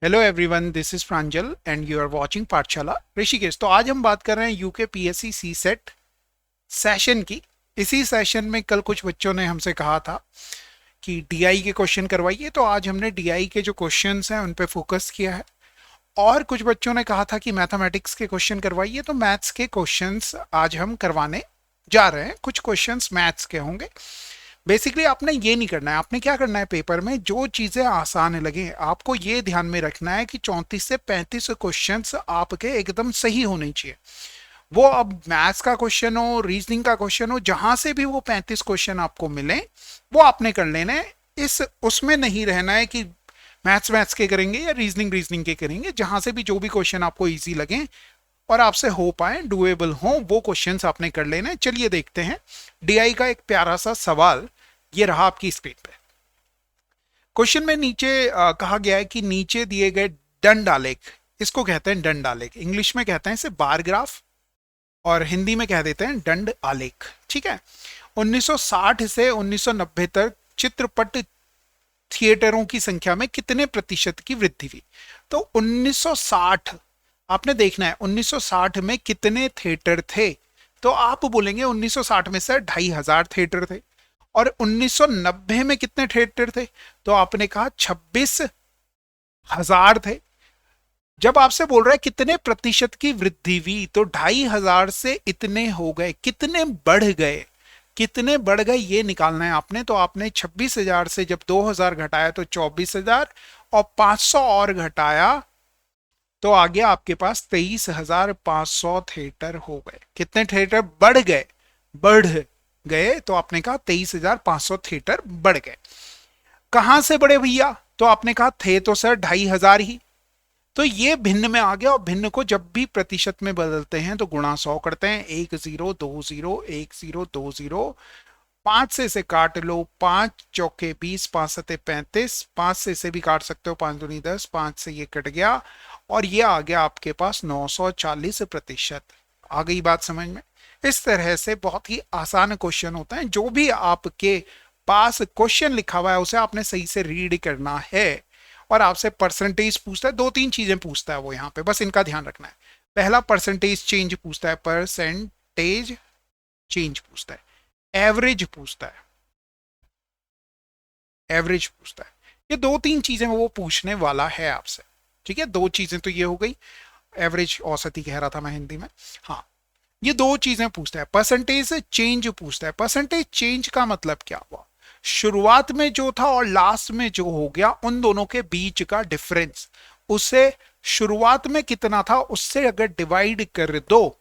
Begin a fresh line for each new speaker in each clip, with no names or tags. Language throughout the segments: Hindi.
Hello everyone, this is Pranjal and you are watching Pathshala Rishikesh. तो आज हम बात कर रहे हैं UK PSC C SAT session की। इसी सेशन में कल कुछ बच्चों ने हमसे कहा था कि डीआई के क्वेश्चन करवाइए, तो आज हमने डीआई के जो क्वेश्चंस हैं उन पे फोकस किया है। और कुछ बच्चों ने कहा था कि मैथमेटिक्स के क्वेश्चन करवाइए, तो मैथ्स के क्वेश्चंस आज हम करवाने जा रहे हैं। कुछ क्वेश्चंस मैथ्स के होंगे। बेसिकली आपने ये नहीं करना है, आपने क्या करना है, पेपर में जो चीजें आसान लगे आपको ये ध्यान में रखना है कि 34 से 35 क्वेश्चंस आपके एकदम सही होने चाहिए। वो अब मैथ्स का क्वेश्चन हो, रीजनिंग का क्वेश्चन हो, जहां से भी वो 35 क्वेश्चन आपको मिले वो आपने कर लेना है। इस उसमें नहीं रहना है कि मैथ्स मैथ्स के करेंगे या रीजनिंग रीजनिंग के करेंगे। जहां से भी जो भी क्वेश्चन आपको इजी लगे और आपसे हो पाए, डुएबल हो, वो क्वेश्चंस आपने कर लेना है। चलिए देखते हैं डीआई का एक प्यारा सा सवाल। ये रहा आपकी स्क्रीन पे। क्वेश्चन में नीचे कहा गया है कि नीचे दिए गए दंड आलेख, इसको कहते हैं दंड आलेख, इंग्लिश में कहते हैं इसे बार ग्राफ और हिंदी में कह देते हैं दंड आलेख। ठीक है। 1960 से 1990 तक चित्रपट थिएटरों की संख्या में कितने प्रतिशत की वृद्धि हुई? तो 1960 आपने देखना है, 1960 में कितने थिएटर थे? तो आप बोलेंगे 1960 में से 2500 थिएटर थे। और 1990 में कितने थिएटर थे? तो आपने कहा 26,000 थे। जब आपसे बोल रहा है कितने प्रतिशत की वृद्धि हुई, तो 2500 से इतने हो गए, कितने बढ़ गए, कितने बढ़ गए ये निकालना है आपने। तो आपने 26,000 से जब 2000 घटाया तो 24,000 और 500 और घटाया तो आ गया आपके पास 23,500 थिएटर हो गए। कितने थिएटर बढ़ गए? बढ़ गए। तो आपने कहा 23,500 थिएटर बढ़ गए। कहां से बढ़े भैया? तो आपने कहा थे तो सर 2500 ही। तो ये भिन्न में आ गया, और भिन्न को जब भी प्रतिशत में बदलते हैं तो गुणा 100 करते हैं। 10 20 10 20, 5 से काट लो, 5 चौके 20, 5 सते 35, 5 से भी काट सकते हो, 5 दूनी 10, 5 से ये कट गया और ये आ गया आपके पास 940%। आ गई बात समझ में? इस तरह से बहुत ही आसान क्वेश्चन होता है। जो भी आपके पास क्वेश्चन लिखा हुआ है उसे आपने सही से रीड करना है। और आपसे परसेंटेज पूछता है, 2-3 चीजें पूछता है वो यहाँ पे, बस इनका ध्यान रखना है। पहला परसेंटेज चेंज पूछता है, परसेंटेज चेंज पूछता है, एवरेज पूछता है, एवरेज पूछता है। ये 2-3 चीजें वो पूछने वाला है आपसे। ठीक है, 2 चीजें तो ये हो गई, एवरेज औसत ही कह रहा था मैं हिंदी में। हाँ, ये 2 चीजें पूछता है। परसेंटेज चेंज पूछता है। परसेंटेज चेंज का मतलब क्या हुआ? शुरुआत में जो था और लास्ट में जो हो गया उन दोनों के बीच का डिफरेंस, उसे शुरुआत में कितना था उससे अगर डिवाइड कर दो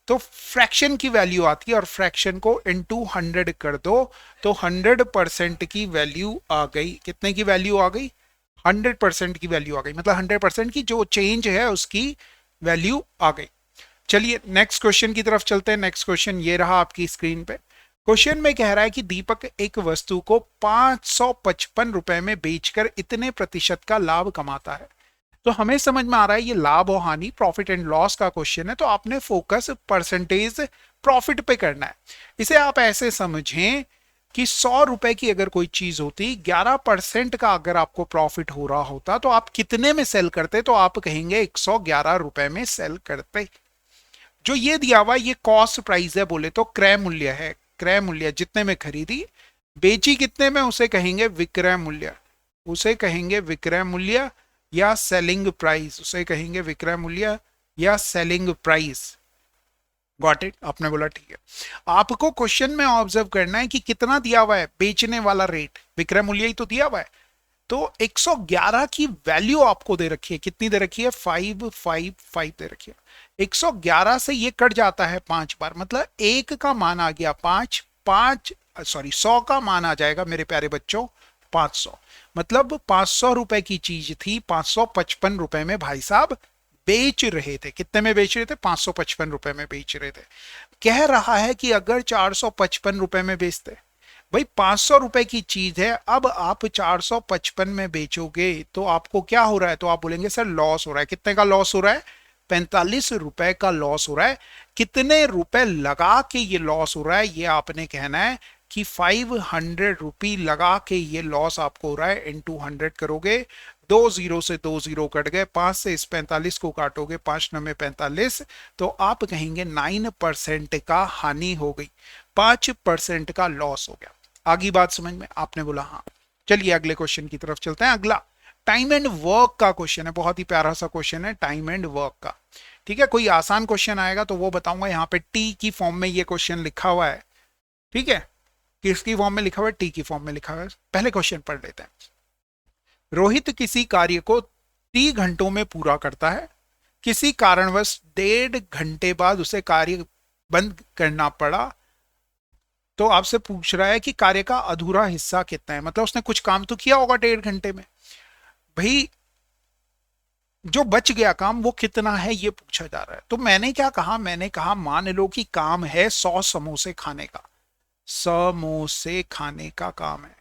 तो फ्रैक्शन की वैल्यू आती है, और फ्रैक्शन को इनटू 100 कर दो तो 100% की वैल्यू आ गई। कितने की वैल्यू आ गई? 100% की वैल्यू आ गई। मतलब 100% की जो चेंज है उसकी वैल्यू आ गई। चलिए नेक्स्ट क्वेश्चन की तरफ चलते हैं। नेक्स्ट क्वेश्चन ये रहा आपकी स्क्रीन पे। क्वेश्चन में कह रहा है कि दीपक एक वस्तु को 555 रुपए में बेचकर इतने प्रतिशत का लाभ कमाता है। तो हमें समझ में आ रहा है ये लाभ और हानि, प्रॉफिट एंड लॉस का क्वेश्चन है, तो आपने फोकस परसेंटेज प्रॉफिट पे करना है। इसे आप ऐसे समझें कि 100 रुपए की अगर कोई चीज होती, 11% का अगर आपको प्रॉफिट हो रहा होता तो आप कितने में सेल करते? तो आप कहेंगे 111 रुपए में सेल करते। जो ये दिया हुआ ये कॉस्ट प्राइस है, बोले तो क्रय मूल्य है। क्रय मूल्य जितने में खरीदी, बेची कितने में, उसे कहेंगे विक्रय मूल्य। उसे कहेंगे विक्रय मूल्य या सेलिंग प्राइस। उसे कहेंगे विक्रय मूल्य या सेलिंग प्राइस। Got it? आपने बोला ठीक है। आपको क्वेश्चन में ऑब्जर्व करना है कि कितना दिया हुआ है बेचने वाला रेट, विक्रय मूल्य ही तो दिया हुआ है। तो 111 की वैल्यू आपको दे रखी है। कितनी दे रखी है? 555 दे रखी है। 111 से ये कट जाता है 5 बार, मतलब एक का मान आ गया 5, 100 का मान आ जाएगा मेरे प्यारे बच्चों 500। मतलब 500 रुपए की चीज थी, 555 रुपए में भाई साहब बेच रहे थे। कितने में बेच रहे थे? 555 रुपए में बेच रहे थे। कह रहा है कि अगर 455 रुपए में बेचते, भाई 500 रुपए की चीज है, अब आप 455 में बेचोगे तो आपको क्या हो रहा है? तो आप बोलेंगे सर लॉस हो रहा है। कितने का लॉस हो रहा है? 45 रुपए का लॉस हो रहा है। कितने रुपए लगा के ये लॉस हो रहा है? ये आपने कहना है कि 500 रुपी लगा के ये लॉस आपको हो रहा है। इनटू 100 करोगे, दो जीरो से दो जीरो कट गए, 5 से इस 45 को काटोगे, 5 9 में 45, तो आप कहेंगे 9% का हानि हो गई, 5% का लॉस हो गया। आगे बात समझ में? आपने बोला हाँ। चलिए अगले क्वेश्चन की तरफ चलते हैं। अगला टाइम एंड वर्क का क्वेश्चन है, बहुत ही प्यारा सा क्वेश्चन है टाइम एंड वर्क का। ठीक है, कोई आसान क्वेश्चन आएगा तो वो बताऊंगा। यहाँ पे टी की फॉर्म में ये क्वेश्चन लिखा हुआ है। ठीक है, किसकी फॉर्म में लिखा हुआ है? टी की फॉर्म में लिखा हुआ है। पहले क्वेश्चन पढ़ लेते हैं। रोहित किसी कार्य को 30 घंटों में पूरा करता है, किसी कारणवश 1.5 घंटे बाद उसे कार्य बंद करना पड़ा, तो आपसे पूछ रहा है कि कार्य का अधूरा हिस्सा कितना है। मतलब उसने कुछ काम तो किया होगा 1.5 घंटे में, भाई जो बच गया काम वो कितना है ये पूछा जा रहा है। तो मैंने क्या कहा, मैंने कहा मान लो कि काम है 100 समोसे खाने का, समोसे खाने का काम है।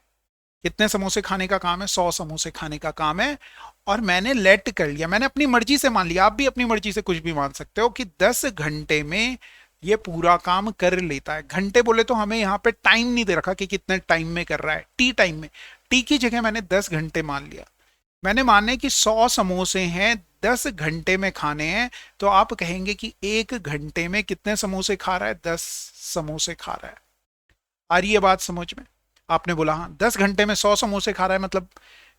कितने समोसे खाने का काम है? 100 समोसे खाने का काम है। और मैंने लेट कर लिया, मैंने अपनी मर्जी से मान लिया, आप भी अपनी मर्जी से कुछ भी मान सकते हो, कि 10 घंटे में ये पूरा काम कर लेता है। घंटे बोले तो हमें यहाँ पे टाइम नहीं दे रखा कि कितने टाइम में कर रहा है, टी टाइम में। टी की जगह मैंने 10 घंटे मान लिया। मैंने माने कि 100 समोसे हैं, 10 घंटे में खाने हैं, तो आप कहेंगे कि 1 घंटे में कितने समोसे खा रहा है? 10 समोसे खा रहा है। आ रही है बात समझ में? आपने बोला हाँ। 10 घंटे में 100 समोसे खा रहा है, मतलब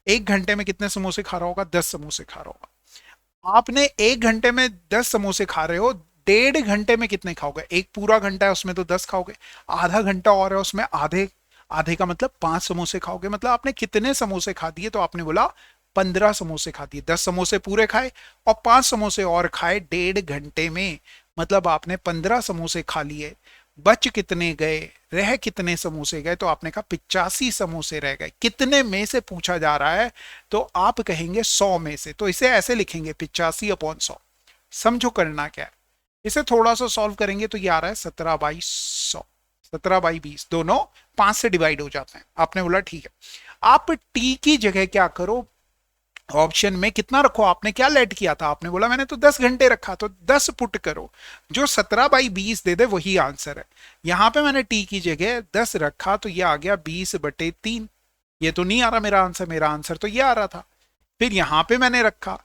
1 घंटे में कितने समोसे खा रहा होगा? 10 समोसे खा रहा होगा। आपने 1 घंटे में 10 समोसे खा रहे हो, 1.5 घंटे में कितने खाओगे? एक पूरा घंटा है उसमें तो 10 खाओगे, आधा घंटा और है उसमें आधे, आधे का मतलब 5 समोसे खाओगे। मतलब आपने कितने समोसे खा दिए? तो आपने बोला 15 समोसे खा दिए। 10 समोसे पूरे खाए और 5 समोसे और खाए 1.5 घंटे में, मतलब आपने 15 समोसे खा लिए। बच कितने गए, रह कितने समोसे गए? तो आपने कहा 85 समोसे रह गए। कितने में से पूछा जा रहा है, तो आप कहेंगे 100 में से। तो इसे ऐसे लिखेंगे 85/100। समझो करना क्या है, इसे थोड़ा सा सॉल्व करेंगे तो ये आ रहा है 17/100, 17/20, दोनों 5 से डिवाइड हो जाते हैं। आपने बोला ठीक है। आप टी की जगह क्या करो, ऑप्शन में कितना रखो। आपने क्या लेट किया था? आपने बोला मैंने तो 10 घंटे रखा, तो 10 पुट करो, जो 17/20 दे दे वही आंसर है। यहां पे मैंने टी की जगह 10 रखा तो ये आ गया 20/3। ये तो नहीं आ रहा मेरा आंसर, मेरा आंसर तो ये आ रहा था। फिर यहां पे मैंने रखा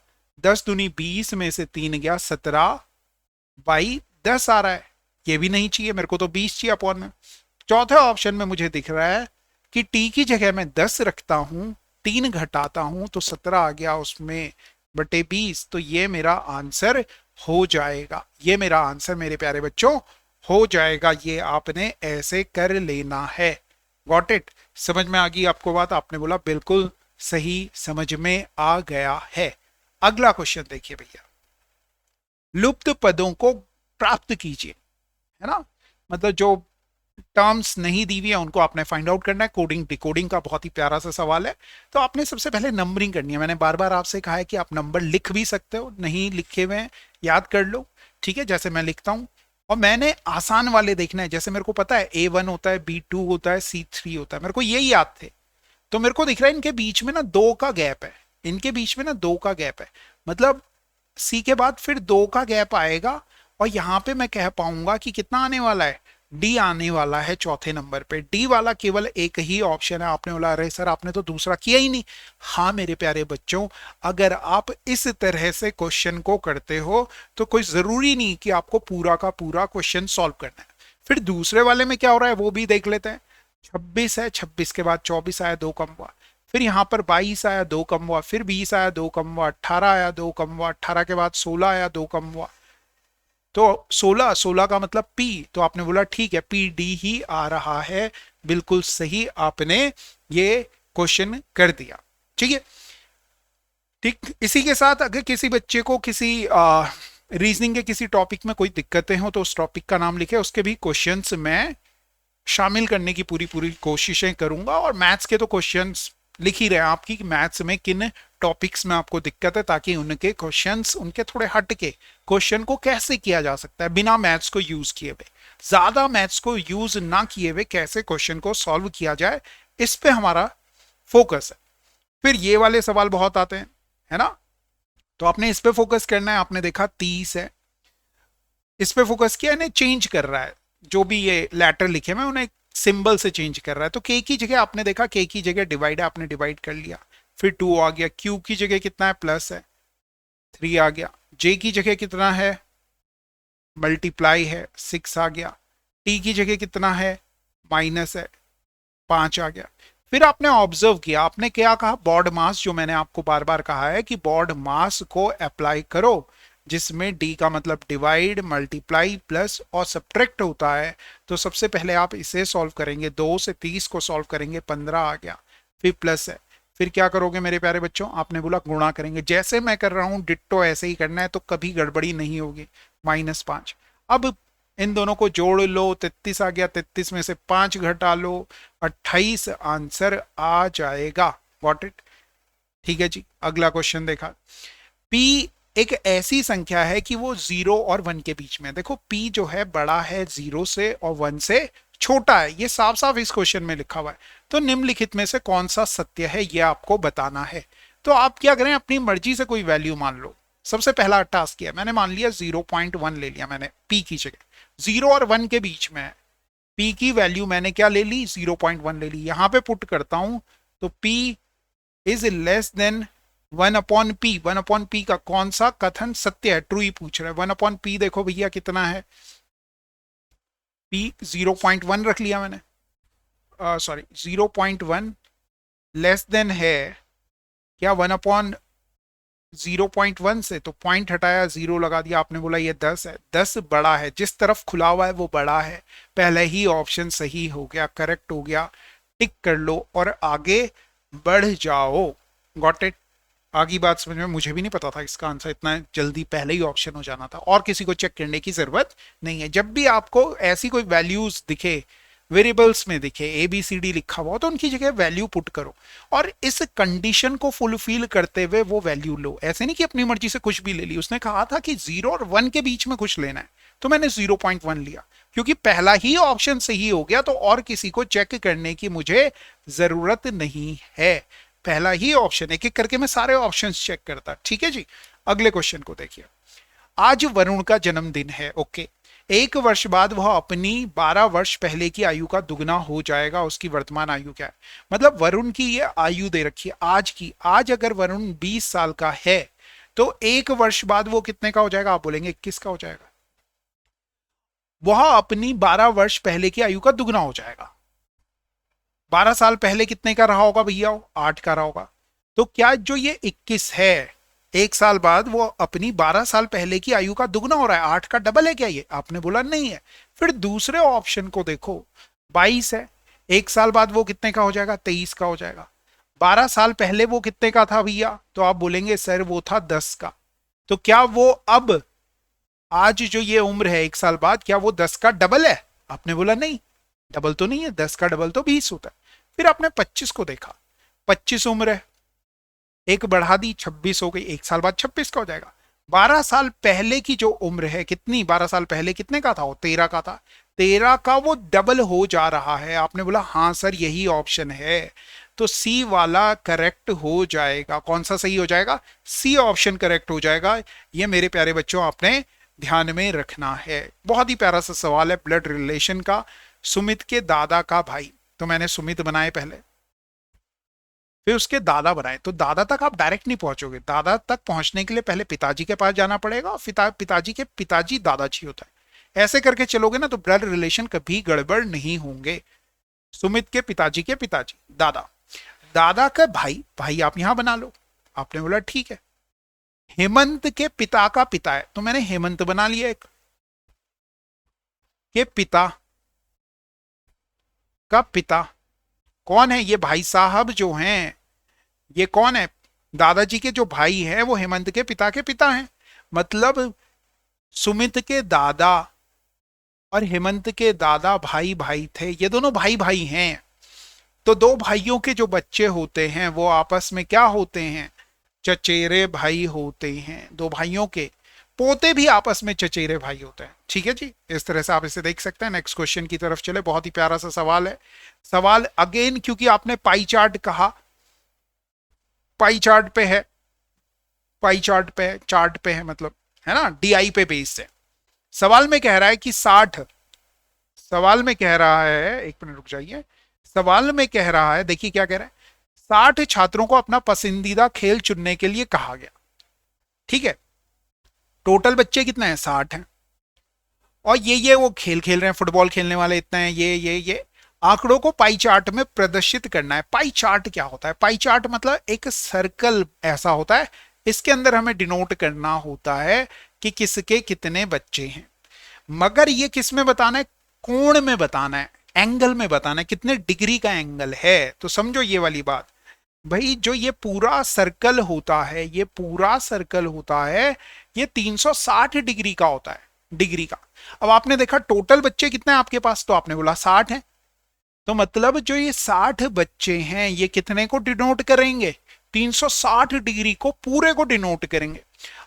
10 दूनी 20 में से 3 गया, 17/10 आ रहा है। ये भी नहीं चाहिए मेरे को, तो 20 चाहिए अपॉन में। चौथे ऑप्शन में मुझे दिख रहा है कि टी की जगह मैं 10 रखता हूं, 3 घटाता हूं तो 17 आ गया उसमें बटे 20। तो ये मेरा आंसर हो जाएगा, ये मेरा आंसर मेरे प्यारे बच्चों हो जाएगा। ये आपने ऐसे कर लेना है। Got it? समझ में आ गई आपको बात? आपने बोला बिल्कुल सही, समझ में आ गया है। अगला क्वेश्चन देखिए भैया, लुप्त पदों को प्राप्त कीजिए, है ना। मतलब जो टर्म्स नहीं दी हुई है उनको आपने फाइंड आउट करना है। कोडिंग डिकोडिंग का बहुत ही प्यारा सा सवाल है। तो आपने सबसे पहले नंबरिंग करनी है। मैंने बार बार आपसे कहा है कि आप नंबर लिख भी सकते हो, नहीं लिखे हुए याद कर लो। ठीक है, जैसे मैं लिखता हूं, और मैंने आसान वाले देखना है। जैसे मेरे को पता है A1 होता है, B2 होता है, C3 होता है, मेरे को यही याद थे। तो मेरे को दिख रहा है इनके बीच में ना 2 का गैप है, इनके बीच में ना 2 का गैप है, मतलब सी के बाद फिर 2 का गैप आएगा। और यहां पे मैं कह पाऊंगा कि कितना आने वाला है, डी आने वाला है चौथे नंबर पे। डी वाला केवल एक ही ऑप्शन है। आपने बोला अरे सर आपने तो दूसरा किया ही नहीं। हाँ मेरे प्यारे बच्चों, अगर आप इस तरह से क्वेश्चन को करते हो तो कोई जरूरी नहीं कि आपको पूरा का पूरा क्वेश्चन सॉल्व करना है। फिर दूसरे वाले में क्या हो रहा है वो भी देख लेते हैं। 26 है, 26 के बाद 24 आया, 2 कम हुआ। फिर यहाँ पर 22 आया, 2 कम हुआ। फिर 20 आया, 2 कम हुआ। 18 आया, 2 कम हुआ। 18 के बाद 16 आया, 2 कम हुआ। तो 16, 16 का मतलब पी। तो आपने बोला ठीक है, पी डी ही आ रहा है। बिल्कुल सही आपने ये क्वेश्चन कर दिया। ठीक है, ठीक। इसी के साथ अगर किसी बच्चे को किसी रीजनिंग के किसी टॉपिक में कोई दिक्कतें हो तो उस टॉपिक का नाम लिखे, उसके भी क्वेश्चंस मैं शामिल करने की पूरी पूरी कोशिशें करूंगा। और मैथ्स के तो क्वेश्चंस लिख ही रहे हैं आपकी कि मैथ्स में किन टॉपिक्स में आपको दिक्कत है, ताकि उनके क्वेश्चंस, उनके थोड़े हट के क्वेश्चन को कैसे किया जा सकता है बिना मैथ्स को यूज किए हुए, ज्यादा मैथ्स को यूज ना किए हुए कैसे क्वेश्चन को सॉल्व किया जाए, इस पे हमारा फोकस है। फिर ये वाले सवाल बहुत आते हैं, है ना। तो आपने इस पे फोकस करना है। आपने देखा 30 है, इस पे फोकस किया, इन्हें चेंज कर रहा है। जो भी ये लेटर लिखे हैं उन्हें सिंबल से चेंज कर रहा है। तो के की जगह आपने देखा, के की जगह डिवाइड है, आपने डिवाइड कर लिया। फिर 2 आ गया, Q की जगह कितना है, प्लस है, 3 आ गया, J की जगह कितना है, मल्टीप्लाई है, 6 आ गया, T की जगह कितना है, माइनस है, 5 आ गया। फिर आपने ऑब्जर्व किया, आपने क्या कहा, बॉड मास, जो मैंने आपको बार बार कहा है कि बॉड मास को अप्लाई करो, जिसमें डी का मतलब डिवाइड, मल्टीप्लाई, प्लस और सब्ट्रैक्ट होता है। तो सबसे पहले आप इसे सॉल्व करेंगे, 2 से 30 को सॉल्व करेंगे, 15 आ गया, फिर प्लस है, फिर क्या करोगे मेरे प्यारे बच्चों, आपने बोला गुणा करेंगे, जैसे मैं कर रहा हूं डिट्टो ऐसे ही करना है, तो कभी गड़बड़ी नहीं होगी, -5। अब इन दोनों को जोड़ लो, 33 आ गया, 33 में से 5 घटा लो, 28 आंसर आ जाएगा। Got it? ठीक है जी, अगला क्वेश्चन देखा। पी एक ऐसी संख्या है कि वो 0 और 1 के बीच में, देखो पी जो है बड़ा है 0 से और 1 से छोटा है, ये साफ साफ इस क्वेश्चन में लिखा हुआ है। तो निम्नलिखित में से कौन सा सत्य है, ये आपको बताना है। तो आप क्या करें, अपनी मर्जी से कोई वैल्यू मान लो। सबसे पहला टास्क किया मैंने, मान लिया 0.1 ले लिया मैंने पी की जगह, 0 और 1 के बीच में है, पी की वैल्यू मैंने क्या ले ली, 0.1 ले ली। यहां पे पुट करता हूं तो P is less than 1/p। 1/p का कौन सा कथन सत्य है, ट्रू ही पूछ रहा है। 1/p देखो भैया कितना है, p 0.1 रख लिया मैंने, सॉरी 0.1 लेस देन है क्या 1/0.1 से, तो पॉइंट हटाया, 0 लगा दिया, आपने बोला ये 10 है, 10 बड़ा है, जिस तरफ खुला हुआ है वो बड़ा है। पहले ही ऑप्शन सही हो गया, करेक्ट हो गया, टिक कर लो और आगे बढ़ जाओ। Got it? आगे बात समझ में, मुझे भी नहीं पता था इसका आंसर इतना जल्दी, पहले ही ऑप्शन हो जाना था, और किसी को चेक करने की जरूरत नहीं है। जब भी आपको ऐसी कोई वैल्यूज दिखे, वेरिएबल्स में दिखे ABCD लिखा हुआ, तो उनकी जगह वैल्यू पुट करो और इस कंडीशन को फुलफिल करते हुए वो वैल्यू लो। ऐसे नहीं कि अपनी मर्जी से कुछ भी ले ली, उसने कहा था कि 0 और 1 के बीच में कुछ लेना है, तो मैंने 0.1 लिया, क्योंकि पहला ही ऑप्शन सही हो गया, तो और किसी को चेक करने की मुझे जरूरत नहीं है। पहला ही ऑप्शन, एक एक करके मैं सारे ऑप्शंस चेक करता। ठीक है जी, अगले क्वेश्चन को देखिए। आज वरुण का जन्मदिन है, ओके। 1 वर्ष बाद वह अपनी 12 वर्ष पहले की आयु का दुगना हो जाएगा। उसकी वर्तमान आयु क्या है, मतलब वरुण की ये आयु दे रखी है आज की। आज अगर वरुण 20 साल का है तो 1 वर्ष बाद वो कितने का हो जाएगा, आप बोलेंगे 21 का हो जाएगा। वह अपनी 12 वर्ष पहले की आयु का दुगना हो जाएगा। 12 साल पहले कितने का रहा होगा भैया, 8 का रहा होगा। तो क्या जो ये 21 है, 1 साल बाद वो अपनी 12 साल पहले की आयु का दुगना हो रहा है, 8 का डबल है क्या ये, आपने बोला नहीं है। फिर दूसरे ऑप्शन को देखो, 22 है, 1 साल बाद वो कितने का हो जाएगा, 23 का हो जाएगा। 12 साल पहले वो कितने का था भैया, तो आप बोलेंगे सर वो था 10 का। तो क्या वो अब आज जो ये उम्र है 1 साल बाद, क्या वो 10 का डबल है, आपने बोला नहीं, डबल तो नहीं है, 10 का डबल तो 20 होता है। फिर आपने 25 को देखा, 25 उम्र है, एक बढ़ा दी, 26 हो गई, 1 साल बाद 26 का हो जाएगा। 12 साल पहले की जो उम्र है कितनी, 12 साल पहले कितने का था वो, 13 का था, 13 का वो डबल हो जा रहा है। आपने बोला हाँ सर यही ऑप्शन है, तो सी वाला करेक्ट हो जाएगा। कौन सा सही हो जाएगा, सी ऑप्शन करेक्ट हो जाएगा। ये मेरे प्यारे बच्चों आपने ध्यान में रखना है। बहुत ही प्यारा सा सवाल है ब्लड रिलेशन का। सुमित के दादा का भाई, तो मैंने सुमित बनाए पहले, फिर उसके दादा बनाए। तो दादा तक आप डायरेक्ट नहीं पहुंचोगे, दादा तक पहुंचने के लिए पहले पिताजी के पास जाना पड़ेगा, और पिताजी के पिताजी दादाजी होता है। ऐसे करके चलोगे ना तो ब्लड रिलेशन कभी गड़बड़ नहीं होंगे। सुमित के पिताजी दादा, दादा का भाई, भाई आप यहां बना लो, आपने बोला ठीक है। हेमंत के पिता का पिता है, तो मैंने हेमंत बना लिया एक, के पिता का पिता कौन है, ये भाई साहब जो हैं, ये कौन है, दादाजी के जो भाई हैं वो हेमंत के पिता हैं। मतलब सुमित के दादा और हेमंत के दादा भाई भाई थे, ये दोनों भाई भाई हैं। तो दो भाइयों के जो बच्चे होते हैं वो आपस में क्या होते हैं, चचेरे भाई होते हैं। दो भाइयों के पोते भी आपस में चचेरे भाई होते हैं। ठीक है जी, इस तरह से आप इसे देख सकते हैं। नेक्स्ट क्वेश्चन की तरफ चले, बहुत ही प्यारा सा सवाल है। सवाल अगेन, क्योंकि आपने पाई चार्ट कहा, पाई चार्ट पे है, पाई चार्ट पे है, चार्ट पे है मतलब, है ना, DI पे बेस से। सवाल में कह रहा है कि 60, सवाल में कह रहा है, एक मिनट रुक जाइए, सवाल में कह रहा है, देखिए क्या कह रहा है, 60 छात्रों को अपना पसंदीदा खेल चुनने के लिए कहा गया। ठीक है, टोटल बच्चे कितने हैं, 60 हैं, और ये वो खेल खेल रहे हैं, फुटबॉल खेलने वाले इतने हैं, ये आंकड़ों को पाई चार्ट में प्रदर्शित करना है। पाई चार्ट क्या होता है? पाई चार्ट मतलब एक सर्कल ऐसा होता है, इसके अंदर हमें डिनोट करना होता है कि किसके कितने बच्चे हैं। मगर ये किस में बताना है? कोण में बताना है, एंगल में बताना है, कितने डिग्री का एंगल है। तो समझो ये वाली बात भाई, जो ये पूरा सर्कल होता है, ये पूरा सर्कल होता है, ये 360 डिग्री का होता है, डिग्री का। अब आपने देखा टोटल बच्चे कितने हैं आपके पास, तो आपने बोला 60 हैं, तो मतलब जो ये 60 बच्चे हैं ये कितने को डिनोट करेंगे? 360 डिग्री को पूरे को डिनोट करेंगे।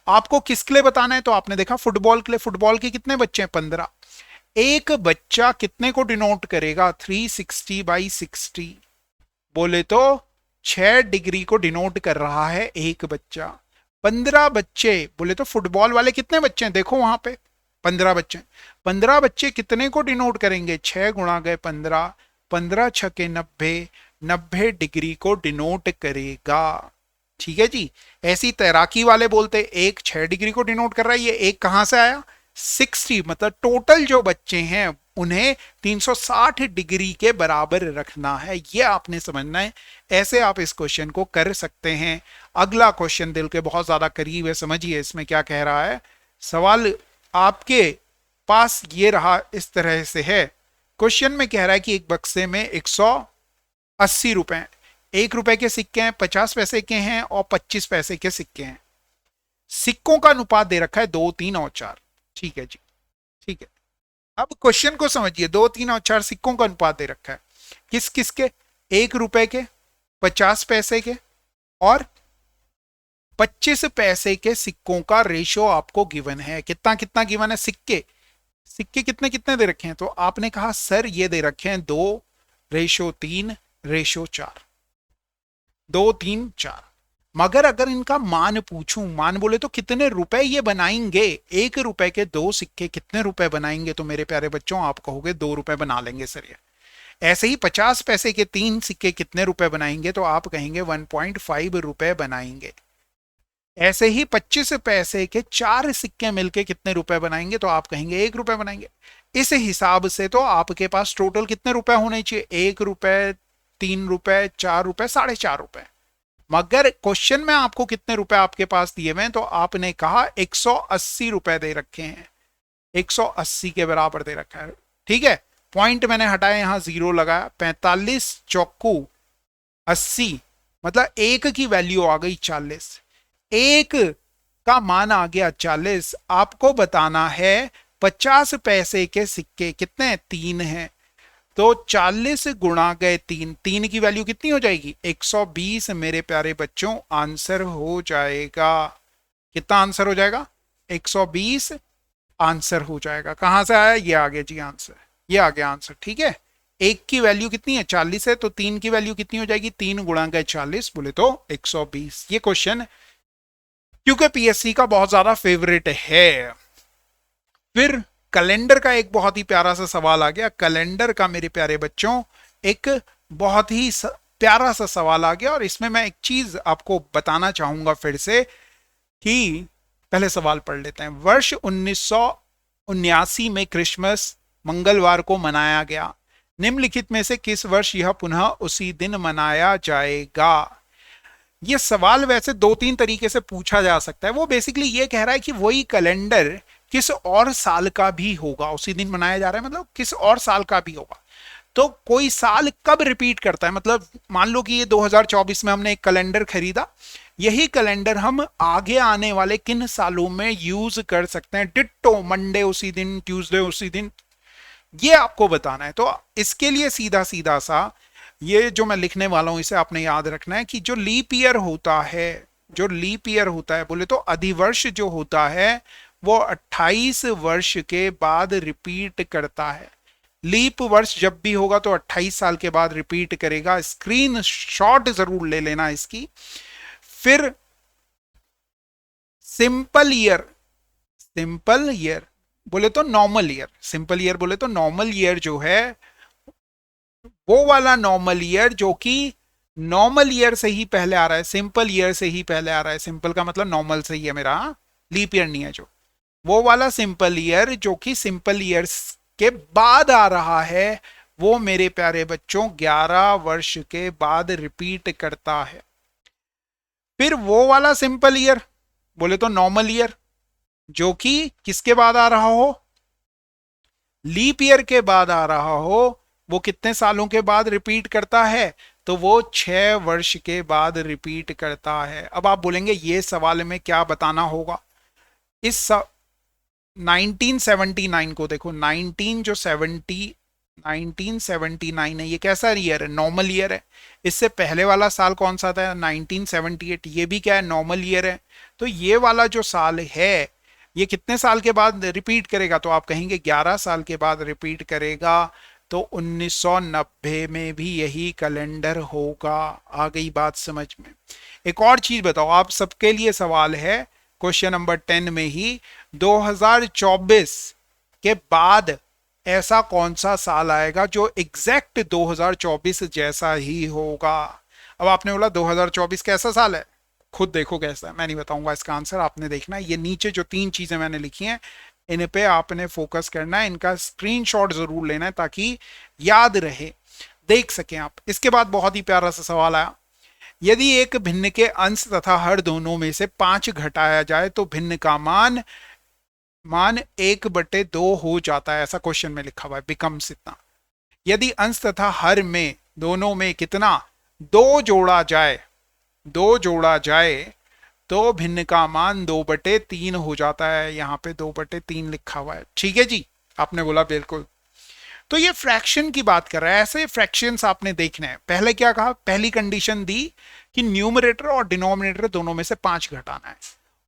आपको किसके लिए बताना है? तो आपने देखा फुटबॉल के लिए, फुटबॉल के कितने बच्चे हैं? 15। एक बच्चा कितने को डिनोट करेगा? 360/60, बोले तो 6 डिग्री को डिनोट कर रहा है एक बच्चा। 15 बच्चे, बोले तो फुटबॉल वाले कितने बच्चे हैं? देखो वहां पे 15 बच्चे। 15 बच्चे कितने को डिनोट करेंगे? 6 गुणा गए 15, 15 छके 90, 90 डिग्री को डिनोट करेगा। ठीक है जी। ऐसी तैराकी वाले बोलते एक 6 डिग्री को डिनोट कर रहा है, ये एक कहां से आया? 60, मतलब टोटल जो बच्चे हैं उन्हें 360 डिग्री के बराबर रखना है, ये आपने समझना है। ऐसे आप इस क्वेश्चन को कर सकते हैं। अगला क्वेश्चन दिल के बहुत ज्यादा करीब है, समझिए इसमें क्या कह रहा है। सवाल आपके पास ये रहा, इस तरह से है। क्वेश्चन में कह रहा है कि एक बक्से में 180 रुपए, 1 रुपए के सिक्के हैं, 50 पैसे के हैं और 25 पैसे के सिक्के हैं। सिक्कों का अनुपात दे रखा है 2, 3 और 4। ठीक है जी, ठीक है। अब क्वेश्चन को समझिए, 2, 3 और 4 सिक्कों का अनुपात दे रखा है, किस किस के? 1 रुपए के, 50 पैसे के और 25 पैसे के सिक्कों का रेशो आपको गिवन है। कितना कितना गिवन है? सिक्के, सिक्के कितने कितने दे रखे हैं? तो आपने कहा सर ये दे रखे हैं 2:3:4, 2:3:4। मगर अगर इनका मान पूछूं, मान बोले तो कितने रुपए ये बनाएंगे? 1 रुपए के 2 सिक्के कितने रुपए बनाएंगे? तो मेरे प्यारे बच्चों आप कहोगे 2 रुपए बना लेंगे सर ये। ऐसे ही 50 पैसे के 3 सिक्के कितने रुपए बनाएंगे? तो आप कहेंगे 1.5 रुपए बनाएंगे। ऐसे ही 25 पैसे के 4 सिक्के मिलके कितने रुपए बनाएंगे? तो आप कहेंगे 1 रुपए बनाएंगे। इस हिसाब से तो आपके पास टोटल कितने रुपए होने चाहिए? 1 रुपए, 3 रुपए, 4 रुपए, 4.5 रुपए। मगर क्वेश्चन में आपको कितने रुपए आपके पास दिए हुए हैं? तो आपने कहा 180 रुपए दे रखे हैं, 180 के बराबर दे रखा है। ठीक है, पॉइंट मैंने हटाया, यहां 0 लगाया। 45 चौकू 80, मतलब एक की वैल्यू आ गई 40, एक का मान आ गया 40। आपको बताना है 50 पैसे के सिक्के कितने? 3 हैं, तो 40 गुणा गए 3, 3 की वैल्यू कितनी हो जाएगी? 120 मेरे प्यारे बच्चों आंसर हो जाएगा। कितना आंसर हो जाएगा? 120 आंसर हो जाएगा। कहां से आया? ये आ गया जी आंसर, ये आ गया आंसर। ठीक है, एक की वैल्यू कितनी है? 40 है, तो 3 की वैल्यू कितनी हो जाएगी? 3 गुणा गए 40, बोले तो 120। ये क्वेश्चन क्योंकि पीएससी का बहुत ज्यादा फेवरेट है। फिर कैलेंडर का एक बहुत ही प्यारा सा सवाल आ गया। कैलेंडर का मेरे प्यारे बच्चों एक बहुत ही प्यारा सा सवाल आ गया, और इसमें मैं एक चीज आपको बताना चाहूंगा फिर से कि पहले सवाल पढ़ लेते हैं। वर्ष 1979 में क्रिसमस मंगलवार को मनाया गया। निम्नलिखित में से किस वर्ष यह पुनः उसी दिन मनाया जाएगा? ये सवाल वैसे 2-3 तरीके से पूछा जा सकता है। वो बेसिकली ये कह रहा है कि वही कैलेंडर किस और साल का भी होगा, उसी दिन मनाया जा रहा है, मतलब किस और साल का भी होगा। तो कोई साल कब रिपीट करता है? मतलब मान लो कि ये 2024 में हमने एक कैलेंडर खरीदा, यही कैलेंडर हम आगे आने वाले किन सालों में यूज कर सकते हैं? डिट्टो, मंडे उसी दिन, ट्यूसडे उसी दिन, ये आपको बताना है। तो इसके लिए सीधा सीधा सा ये जो मैं लिखने वाला हूं इसे आपने याद रखना है कि जो लीप ईयर होता है, जो लीप ईयर होता है, बोले तो अधिवर्ष जो होता है वो 28 वर्ष के बाद रिपीट करता है। लीप वर्ष जब भी होगा तो 28 साल के बाद रिपीट करेगा। स्क्रीन शॉट जरूर ले लेना इसकी। फिर सिंपल ईयर, सिंपल ईयर बोले तो नॉर्मल ईयर, सिंपल ईयर बोले तो नॉर्मल ईयर जो है वो वाला नॉर्मल ईयर जो कि नॉर्मल ईयर से ही पहले आ रहा है, सिंपल ईयर से ही पहले आ रहा है। सिंपल का मतलब नॉर्मल से ही है मेरा, लीप ईयर नहीं है जो। वो वाला सिंपल ईयर जो कि सिंपल ईयर्स के बाद आ रहा है, वो मेरे प्यारे बच्चों 11 वर्ष के बाद रिपीट करता है। फिर वो वाला सिंपल ईयर बोले तो नॉर्मल ईयर, जो कि किसके बाद आ रहा हो, लीप ईयर के बाद आ रहा हो, वो कितने सालों के बाद रिपीट करता है, तो वो 6 वर्ष के बाद रिपीट करता है। अब आप बोलेंगे ये सवाल में क्या बताना होगा। इस 1979 को देखो, 1979 है, ये कैसा ईयर है, नॉर्मल ईयर है। इससे पहले वाला साल कौन सा था, 1978, ये भी क्या है, नॉर्मल ईयर है। तो ये वाला जो साल है, ये कितने साल के बाद रिपीट करेगा, तो आप कहेंगे 11 साल के बाद रिपीट करेगा। तो 1990 में भी यही कैलेंडर होगा। आ गई बात समझ में। एक और चीज बताओ, आप सबके लिए सवाल है क्वेश्चन नंबर 10 में ही, 2024 के बाद ऐसा कौन सा साल आएगा जो एग्जैक्ट 2024 जैसा ही होगा। अब आपने बोला 2024 कैसा साल है, खुद देखो कैसा है, मैं नहीं बताऊंगा इसका आंसर, आपने देखना है। ये नीचे जो 3 चीजें मैंने लिखी हैं, इन पे आपने फोकस करना है, इनका स्क्रीनशॉट जरूर लेना है ताकि याद रहे, देख सकें आप। इसके बाद बहुत ही प्यारा सा सवाल आया, यदि एक भिन्न के अंश तथा हर दोनों में से 5 घटाया जाए तो भिन्न का मान 1/2 हो जाता है, ऐसा क्वेश्चन में लिखा हुआ है, बिकम्स इतना। यदि अंश तथा हर में दोनों में कितना 2 जोड़ा जाए तो भिन्न का मान 2/3 हो जाता है। यहां पे 2/3 लिखा हुआ है, ठीक है जी, आपने बोला बिल्कुल। तो ये फ्रैक्शन की बात कर रहा है, ऐसे फ्रैक्शंस आपने देखने हैं। पहले क्या कहा, पहली कंडीशन दी कि न्यूमरेटर और डिनोमिनेटर दोनों में से 5 घटाना है,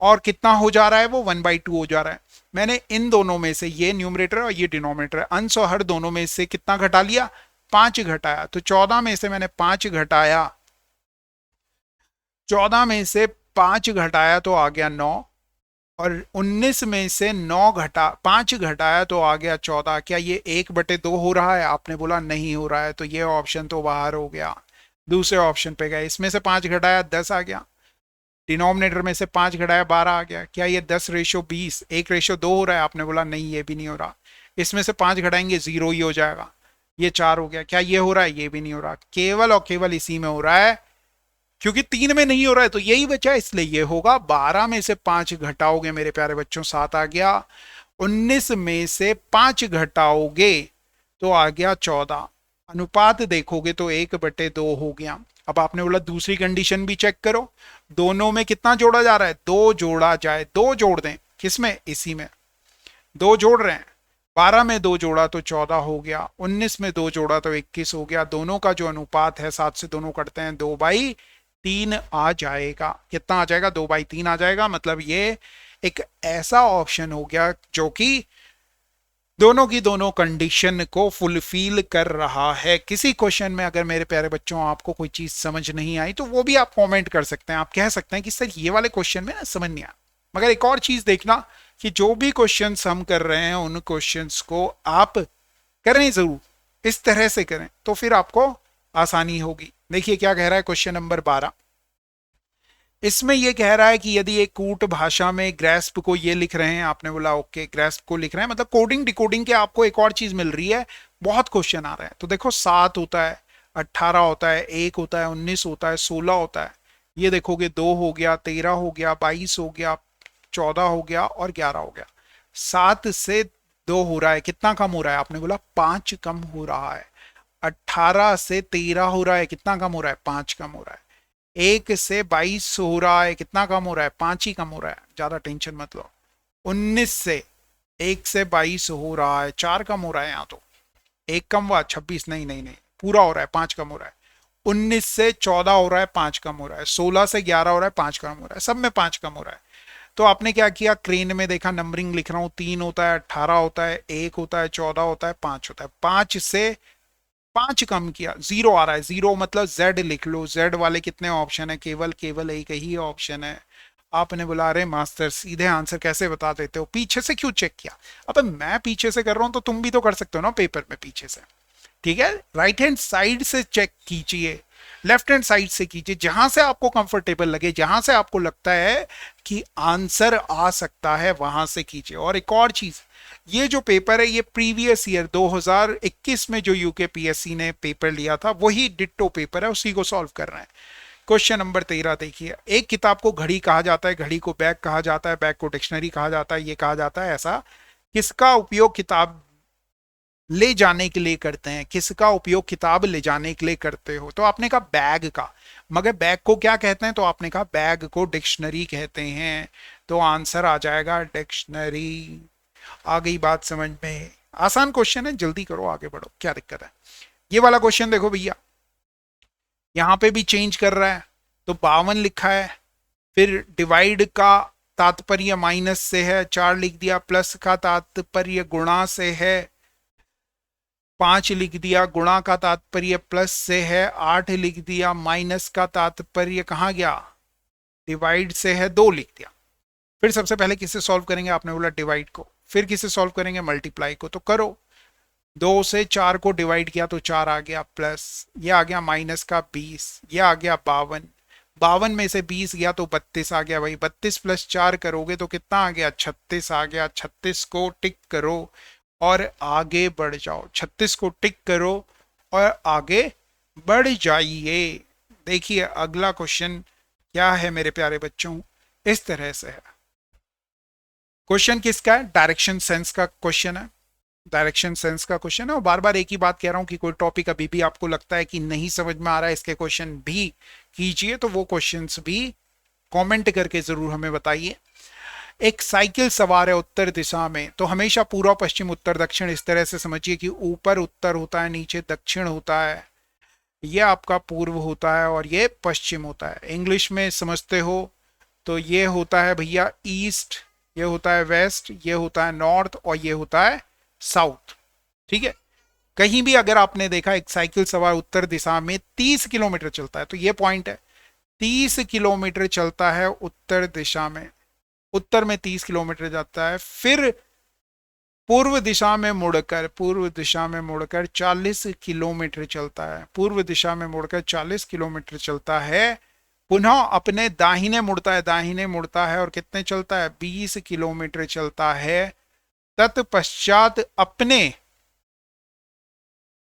और कितना हो जा रहा है, वो 1/2 हो जा रहा है। मैंने इन दोनों में से, ये न्यूमरेटर और ये डिनोमिनेटर, अंश और हर दोनों में से कितना घटा लिया, 5 घटाया। तो 14 में से मैंने 5 घटाया, 14 में से 5 घटाया तो आ गया 9, और 19 में से 5 घटाया तो आ गया 14। क्या ये 1/2 हो रहा है, आपने बोला नहीं हो रहा है, तो ये ऑप्शन तो बाहर हो गया। दूसरे ऑप्शन पे गए, इसमें से 5 घटाया 10 आ गया, डिनोमिनेटर में से 5 घटाया 12 आ गया। क्या ये 10:20 1:2 हो रहा है, आपने बोला नहीं ये भी नहीं हो रहा। इसमें से 5 घटाएंगे 0 ही हो जाएगा, ये 4 हो गया। क्या ये हो रहा है, ये भी नहीं हो रहा। केवल और केवल इसी में हो रहा है, क्योंकि 3 में नहीं हो रहा है तो यही बचा, इसलिए ये होगा। 12 में से 5 घटाओगे मेरे प्यारे बच्चों 7 आ गया, 19 में से 5 घटाओगे तो आ गया 14, अनुपात देखोगे तो 1/2 हो गया। अब आपने बोला दूसरी कंडीशन भी चेक करो, दोनों में कितना जोड़ा जा रहा है, 2 जोड़ा जाए, 2 जोड़ दें, किसमें, इसी में 2 जोड़ रहे हैं। 12 में 2 जोड़ा तो 14 हो गया, 19 में 2 जोड़ा तो 21 हो गया। दोनों का जो अनुपात है 7 से दोनों कटते हैं, 2/3 आ जाएगा। कितना आ जाएगा, 2/3 आ जाएगा। मतलब ये एक ऐसा ऑप्शन हो गया जो कि दोनों की दोनों कंडीशन को फुलफिल कर रहा है। किसी क्वेश्चन में अगर मेरे प्यारे बच्चों आपको कोई चीज समझ नहीं आई तो वो भी आप कमेंट कर सकते हैं, आप कह सकते हैं कि सर ये वाले क्वेश्चन में ना समझ नहीं आया। मगर एक और चीज देखना कि जो भी क्वेश्चंस हम कर रहे हैं उन क्वेश्चंस को आप करें जरूर, इस तरह से करें तो फिर आपको आसानी होगी। देखिए क्या कह रहा है क्वेश्चन नंबर 12, इसमें यह कह रहा है कि यदि एक कूट भाषा में ग्रेस्प को ये लिख रहे हैं, आपने बोला ओके ग्रेस्प को लिख रहे हैं, मतलब कोडिंग डिकोडिंग के आपको एक और चीज मिल रही है। बहुत क्वेश्चन आ रहे हैं, तो देखो 7 होता है, 18 होता है, 1 होता है, 19 होता है, 16 होता है। ये देखोगे 2 हो गया, 13 हो गया, 22 हो गया, 14 हो गया और 11 हो गया। 7 से 2 हो रहा है, कितना कम हो रहा है, आपने बोला 5 कम हो रहा है। 18 से 13 हो रहा है, कितना कम हो रहा है, 5 कम हो रहा है। 1 से 22 हो रहा है, कितना कम हो रहा है, 5 ही कम हो रहा है, ज्यादा टेंशन मत लो। 19 से 1 से 22 हो रहा है, 4 कम हो रहा है, यहाँ तो 1 कम हुआ, 26 नहीं नहीं नहीं पूरा हो रहा है, 5 कम हो रहा है। 19 से 14 हो रहा है, 5 कम हो रहा है। 16 से 11 हो रहा है, 5 कम हो रहा है, सब में 5 कम हो रहा है। तो आपने क्या किया, क्रेन में देखा, नंबरिंग लिख रहा हूं, 3 होता है, 18 होता है, 1 होता है, 14 होता है, 5 होता है। 5 से 5 कम किया, 0 आ रहा है। 0 मतलब Z लिख लो, Z वाले कितने ऑप्शन है, केवल केवल एक ही ऑप्शन है। आपने बोला अरे मास्टर सीधे आंसर कैसे बता देते हो, पीछे से क्यों चेक किया। अब मैं पीछे से कर रहा हूं तो तुम भी तो कर सकते हो ना पेपर में पीछे से, ठीक है। राइट हैंड साइड से चेक कीजिए, लेफ्ट हैंड साइड से कीजिए, जहां से आपको कंफर्टेबल लगे, जहां से आपको लगता है कि आंसर आ सकता है वहां से कीजिए। और एक और चीज, ये जो पेपर है ये प्रीवियस ईयर 2021 में जो यूकेपीएससी ने पेपर लिया था वही डिट्टो पेपर है, उसी को सॉल्व कर रहे हैं। क्वेश्चन नंबर 13 देखिए, एक किताब को घड़ी कहा जाता है, घड़ी को बैग कहा जाता है, बैग को डिक्शनरी कहा जाता है, ये कहा जाता है ऐसा किसका उपयोग किताब ले जाने के लिए करते हैं, किसका उपयोग किताब ले जाने के लिए करते हो? तो आपने कहा बैग का, मगर बैग को क्या कहते हैं? तो आपने कहा बैग को डिक्शनरी कहते हैं, तो आंसर आ जाएगा डिक्शनरी। आ गई बात समझ में? आसान क्वेश्चन है, जल्दी करो आगे बढ़ो, क्या दिक्कत है? ये वाला क्वेश्चन देखो भैया, यहां पे भी चेंज कर रहा है, तो 52 लिखा है, फिर डिवाइड का तात्पर्य माइनस से है, 4 लिख दिया, प्लस का तात्पर्य गुणा से है, 5 लिख दिया, गुणा का तात्पर्य प्लस से है, 8 लिख दिया, माइनस का तात्पर्य कहां गया? डिवाइड से है, 2 लिख दिया। फिर सबसे पहले किसे सॉल्व करेंगे? आपने बोला डिवाइड को। फिर किसे सॉल्व करेंगे? मल्टीप्लाई को। तो करो, 2 से 4 को डिवाइड किया तो 4 आ गया, प्लस ये आ गया माइनस का 20, ये आ गया 52, 52 में से 20 गया तो 32 आ गया भाई, 32 प्लस 4 करोगे तो कितना आ गया? 36 आ गया। 36 को टिक करो और आगे बढ़ जाओ, 36 को टिक करो और आगे बढ़ जाइए। देखिए अगला क्वेश्चन क्या है मेरे प्यारे बच्चों, इस तरह से है। क्वेश्चन किसका है? डायरेक्शन सेंस का क्वेश्चन है, डायरेक्शन सेंस का क्वेश्चन है। और बार बार एक ही बात कह रहा हूं कि कोई टॉपिक अभी भी आपको लगता है कि नहीं समझ में आ रहा है, इसके क्वेश्चन भी कीजिए, तो वो क्वेश्चंस भी कमेंट करके जरूर हमें बताइए। एक साइकिल सवार है उत्तर दिशा में, तो हमेशा पूर्व पश्चिम उत्तर दक्षिण इस तरह से समझिए कि ऊपर उत्तर होता है, नीचे दक्षिण होता है, ये आपका पूर्व होता है और ये पश्चिम होता है। इंग्लिश में समझते हो तो ये होता है भैया ईस्ट, ये होता है वेस्ट, ये होता है नॉर्थ और ये होता है साउथ। ठीक है, कहीं भी अगर आपने देखा एक साइकिल सवार उत्तर दिशा में 30 किलोमीटर चलता है, तो ये पॉइंट है, 30 किलोमीटर चलता है उत्तर दिशा में, उत्तर में 30 किलोमीटर जाता है, फिर पूर्व दिशा में मुड़कर, पूर्व दिशा में मुड़कर 40 किलोमीटर चलता है, पूर्व दिशा में मुड़कर 40 किलोमीटर चलता है, पुनः अपने दाहिने मुड़ता है, दाहिने मुड़ता है और कितने चलता है? 20 किलोमीटर चलता है। तत्पश्चात अपने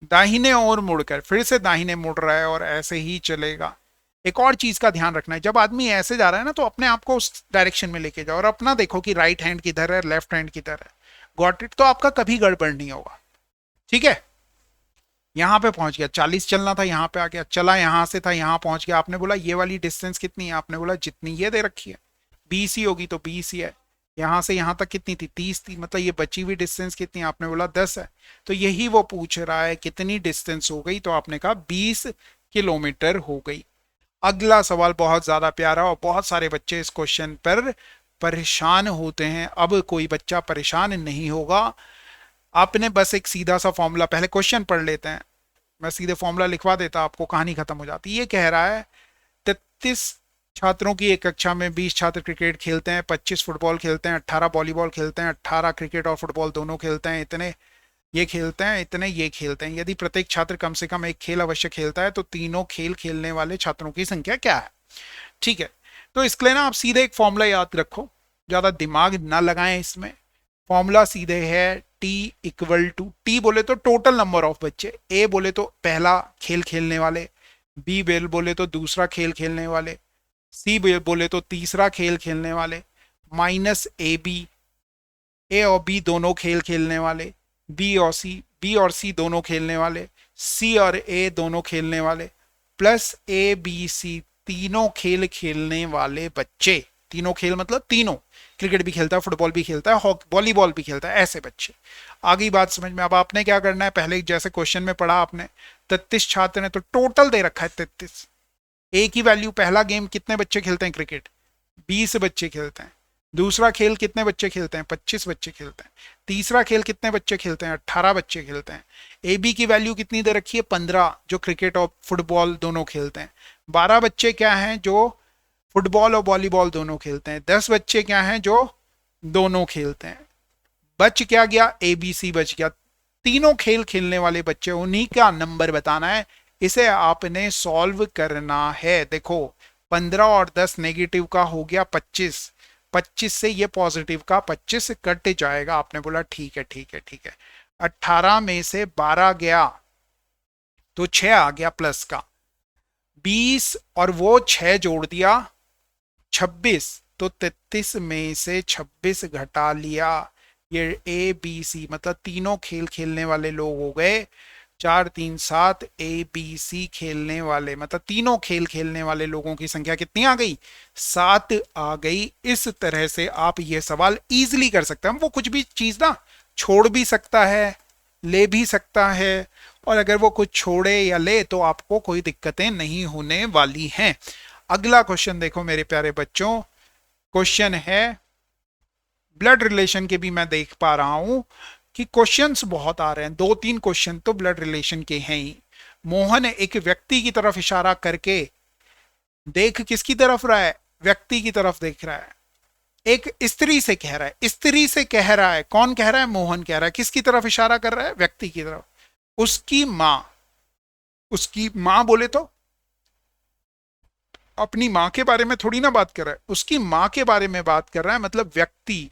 दाहिने ओर मुड़कर फिर से दाहिने मुड़ रहा है और ऐसे ही चलेगा। एक और चीज का ध्यान रखना है, जब आदमी ऐसे जा रहा है ना, तो अपने आप को उस डायरेक्शन में लेके जाओ और अपना देखो कि राइट हैंड किधर है, लेफ्ट हैंड किधर है। Got it? तो आपका कभी गड़बड़ नहीं होगा। ठीक है, यहां पे पहुंच गया, 40 चलना था, यहां पे आ गया, चला यहां से था, यहां पहुंच गया। आपने बोला ये वाली डिस्टेंस कितनी है? आपने बोला जितनी ये दे रखी है 20 ही होगी, तो 20 ही है। यहां से यहां तक कितनी थी? 30 थी, मतलब ये बची हुई डिस्टेंस कितनी? आपने बोला 10 है। तो यही वो पूछ रहा है कितनी डिस्टेंस हो गई, तो आपने कहा 20 किलोमीटर हो गई। अगला सवाल बहुत ज्यादा प्यारा, और बहुत सारे बच्चे इस क्वेश्चन पर परेशान होते हैं। अब कोई बच्चा परेशान नहीं होगा, आपने बस एक सीधा सा फॉर्मूला, पहले क्वेश्चन पढ़ लेते हैं, मैं सीधे फॉर्मूला लिखवा देता, आपको कहानी खत्म हो जाती। ये कह रहा है 33 छात्रों की एक कक्षा में 20 छात्र क्रिकेट खेलते हैं, 25 फुटबॉल खेलते हैं, 18 वॉलीबॉल खेलते हैं, 18 क्रिकेट और फुटबॉल दोनों खेलते हैं, इतने ये खेलते हैं, इतने ये खेलते हैं। यदि प्रत्येक छात्र कम से कम एक खेल अवश्य खेलता है, तो तीनों खेल खेलने वाले छात्रों की संख्या क्या है? ठीक है, तो इसके लिए ना आप सीधे एक फॉर्मूला याद रखो, ज्यादा दिमाग ना लगाएं इसमें। फॉर्मूला सीधे है T इक्वल टू, T बोले तो टोटल नंबर ऑफ बच्चे, A बोले तो पहला खेल खेलने वाले, B बोले तो दूसरा खेल खेलने वाले, C बोले तो तीसरा खेल खेलने वाले, माइनस AB, A और B दोनों खेल खेलने वाले, B और C दोनों खेलने वाले, C और A दोनों खेलने वाले, प्लस ABC तीनों खेल खेलने वाले बच्चे। तीनों खेल मतलब तीनों, क्रिकेट भी खेलता है, फुटबॉल भी खेलता है, वॉलीबॉल भी खेलता है, ऐसे बच्चे। आगे बात समझ में। अब आपने क्या करना है, पहले जैसे क्वेश्चन में पढ़ा आपने, 33 छात्र ने, तो टोटल दे रखा है 33। एक ही वैल्यू, पहला गेम कितने बच्चे खेलते हैं क्रिकेट? 20 बच्चे खेलते हैं। दूसरा खेल कितने बच्चे खेलते हैं? 25 बच्चे खेलते हैं। तीसरा खेल कितने बच्चे खेलते हैं? 18 बच्चे खेलते हैं। ए बी की वैल्यू कितनी दे रखी है? 15, जो क्रिकेट और फुटबॉल दोनों खेलते हैं। 12 बच्चे क्या हैं? जो फुटबॉल और वॉलीबॉल दोनों खेलते हैं। 10 बच्चे क्या हैं? जो दोनों खेलते हैं। बच क्या गया? ABC बच गया। तीनों खेल खेलने वाले बच्चे, उन्हीं का नंबर बताना है, इसे आपने सॉल्व करना है। देखो 15 और 10 नेगेटिव का हो गया 25, 25 से ये पॉजिटिव का 25 कट जाएगा। आपने बोला ठीक है ठीक है ठीक है। 18 में से 12 गया तो 6 आ गया प्लस का, 20 और वो 6 जोड़ दिया 26, तो 33 में से 26 घटा लिया। ये ए बी सी मतलब तीनों खेल खेलने वाले लोग हो गए 4 3 7। ए बी सी खेलने वाले मतलब तीनों खेल खेलने वाले लोगों की संख्या कितनी आ गई? 7 आ गई। इस तरह से आप ये सवाल इजीली कर सकते हैं। वो कुछ भी चीज ना छोड़ भी सकता है, ले भी सकता है, और अगर वो कुछ छोड़े या ले तो आपको कोई दिक्कतें नहीं होने वाली हैं। अगला क्वेश्चन देखो मेरे प्यारे बच्चों, क्वेश्चन है ब्लड रिलेशन के भी मैं देख पा रहा हूं कि क्वेश्चंस बहुत आ रहे हैं, 2-3 क्वेश्चन तो ब्लड रिलेशन के हैं ही। मोहन एक व्यक्ति की तरफ इशारा करके, देख किसकी तरफ रहा है? व्यक्ति की तरफ देख रहा है। एक स्त्री से कह रहा है, स्त्री से कह रहा है, कौन कह रहा है? मोहन कह रहा है। किसकी तरफ इशारा कर रहा है? व्यक्ति की तरफ। उसकी मां, उसकी मां बोले तो अपनी मां के बारे में थोड़ी ना बात कर रहा है, उसकी मां के बारे में बात कर रहा है। मतलब व्यक्ति,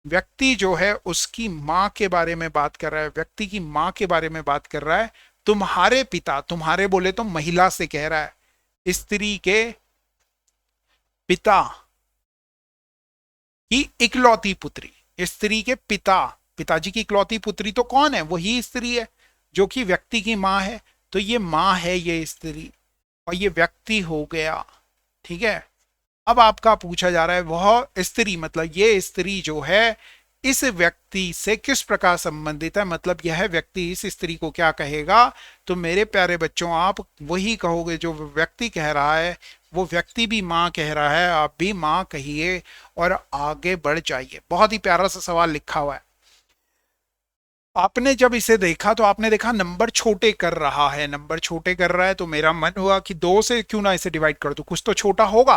व्यक्ति जो है उसकी मां के बारे में बात कर रहा है, व्यक्ति की मां के बारे में बात कर रहा है। तुम्हारे पिता, तुम्हारे बोले तो महिला से कह रहा है, स्त्री के पिता की इकलौती पुत्री, स्त्री के पिता, पिताजी की इकलौती पुत्री तो कौन है? वही स्त्री है जो कि व्यक्ति की मां है। तो ये मां है ये स्त्री, और ये व्यक्ति हो गया। ठीक है, अब आपका पूछा जा रहा है वह स्त्री, मतलब ये स्त्री जो है इस व्यक्ति से किस प्रकार संबंधित है, मतलब यह व्यक्ति इस स्त्री को क्या कहेगा? तो मेरे प्यारे बच्चों आप वही कहोगे जो व्यक्ति कह रहा है। वो व्यक्ति भी मां कह रहा है, आप भी मां कहिए और आगे बढ़ जाइए। बहुत ही प्यारा सा सवाल लिखा हुआ है। आपने जब इसे देखा तो आपने देखा नंबर छोटे कर रहा है, नंबर छोटे कर रहा है, तो मेरा मन हुआ कि 2 से क्यों ना इसे डिवाइड कर दूं, कुछ तो छोटा होगा।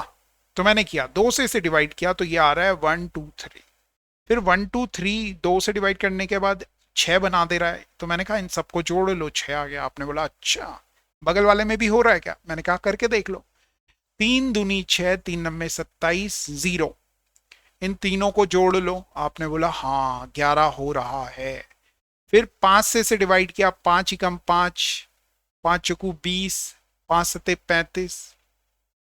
तो मैंने किया, 2 से इसे डिवाइड किया तो ये आ रहा है 1 2 3। फिर 1 2 3 2 से डिवाइड करने के बाद 6 बना दे रहा है। तो मैंने कहा इन सबको जोड़ लो, 6 आ गया। आपने बोला अच्छा बगल वाले में भी हो रहा है क्या? मैंने कहा करके देख लो। 3 दूनी 6, 3 नंबे 27, 0। इन तीनों को जोड़ लो। आपने बोला हाँ 11 हो रहा है। फिर 5 से इसे डिवाइड किया, 5 एकम 5, 5 चौकू 20, 5 सते 35,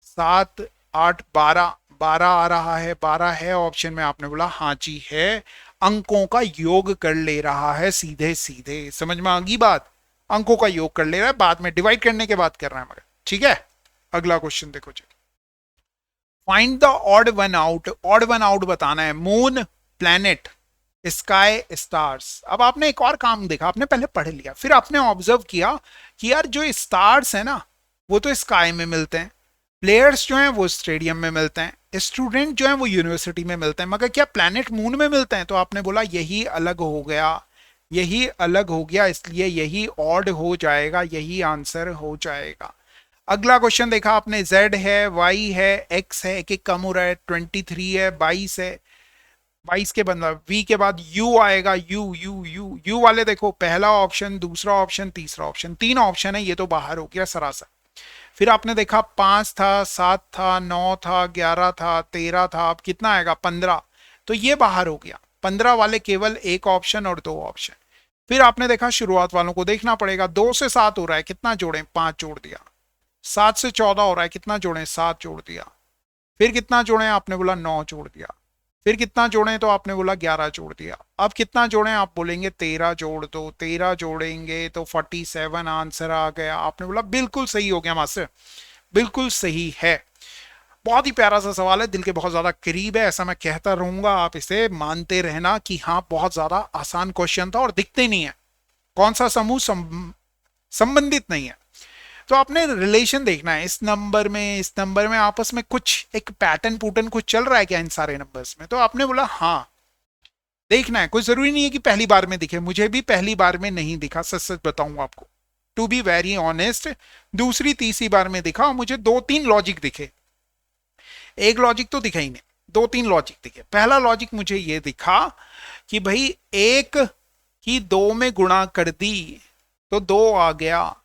7 8 12, 12 आ रहा है, 12 है ऑप्शन में। आपने बोला हाँ जी है, अंकों का योग कर ले रहा है सीधे सीधे। समझ में आ गई बात? अंकों का योग कर ले रहा है, बाद में डिवाइड करने के बाद कर रहा है मगर। ठीक है, अगला क्वेश्चन देखो जी। Find the odd one out, odd one out बताना है। Moon, planet, sky, stars. अब आपने एक और काम देखा, आपने पहले पढ़ लिया, फिर आपने ऑब्जर्व किया कि यार जो स्टार्स है ना वो तो स्काई में मिलते हैं, प्लेयर्स जो हैं वो स्टेडियम में मिलते हैं, स्टूडेंट जो हैं वो यूनिवर्सिटी में मिलते हैं, मगर क्या प्लैनेट मून में मिलते हैं? तो आपने बोला यही अलग हो गया, यही अलग हो गया, इसलिए यही ऑड हो जाएगा, यही आंसर हो जाएगा। अगला क्वेश्चन देखा आपने, Z है, Y है, X है, एक एक कम हो रहा है, 23 है, 22 है, 22 के बंदा V के बाद U आएगा, U वाले देखो, पहला ऑप्शन, दूसरा ऑप्शन, तीसरा ऑप्शन, 3 ऑप्शन है, ये तो बाहर हो गया सरासर। फिर आपने देखा 5 था, 7 था, 9 था, 11 था, 13 था, अब कितना आएगा? 15। तो ये बाहर हो गया। 15 वाले केवल एक ऑप्शन और 2 ऑप्शन। फिर आपने देखा शुरुआत वालों को देखना पड़ेगा, 2 से 7 हो रहा है, कितना जोड़ें? 5 जोड़ दिया। 7 से 14 हो रहा है, कितना जोड़ें? 7 जोड़ दिया। फिर कितना जोड़ें? आपने बोला 9 जोड़ दिया। फिर कितना जोड़ें? तो आपने बोला 11 जोड़ दिया। अब कितना जोड़ें? आप बोलेंगे 13 जोड़ दो। 13 जोड़ेंगे तो 47 आंसर आ गया। आपने बोला बिल्कुल सही हो गया मास्टर, बिल्कुल सही है। बहुत ही प्यारा सा सवाल है, दिल के बहुत ज्यादा करीब है, ऐसा मैं कहता रहूंगा। आप इसे मानते रहना कि हाँ बहुत ज्यादा आसान क्वेश्चन था और दिखते नहीं है कौन सा समूह संबंधित नहीं है। तो आपने रिलेशन देखना है, इस नंबर में आपस में कुछ एक पैटर्न पूटन कुछ चल रहा है क्या इन सारे नंबर्स में? तो आपने बोला हाँ देखना है। कोई जरूरी नहीं है कि पहली बार में दिखे, मुझे भी पहली बार में नहीं दिखा, सच सच बताऊं आपको, टू बी वेरी ऑनेस्ट। दूसरी तीसरी बार में दिखा और मुझे 2-3 लॉजिक दिखे, एक लॉजिक तो दिखा ही नहीं, 2-3 लॉजिक दिखे। पहला लॉजिक मुझे ये दिखा कि भाई 1 की 2 में गुणा कर दी तो 2 आ गया,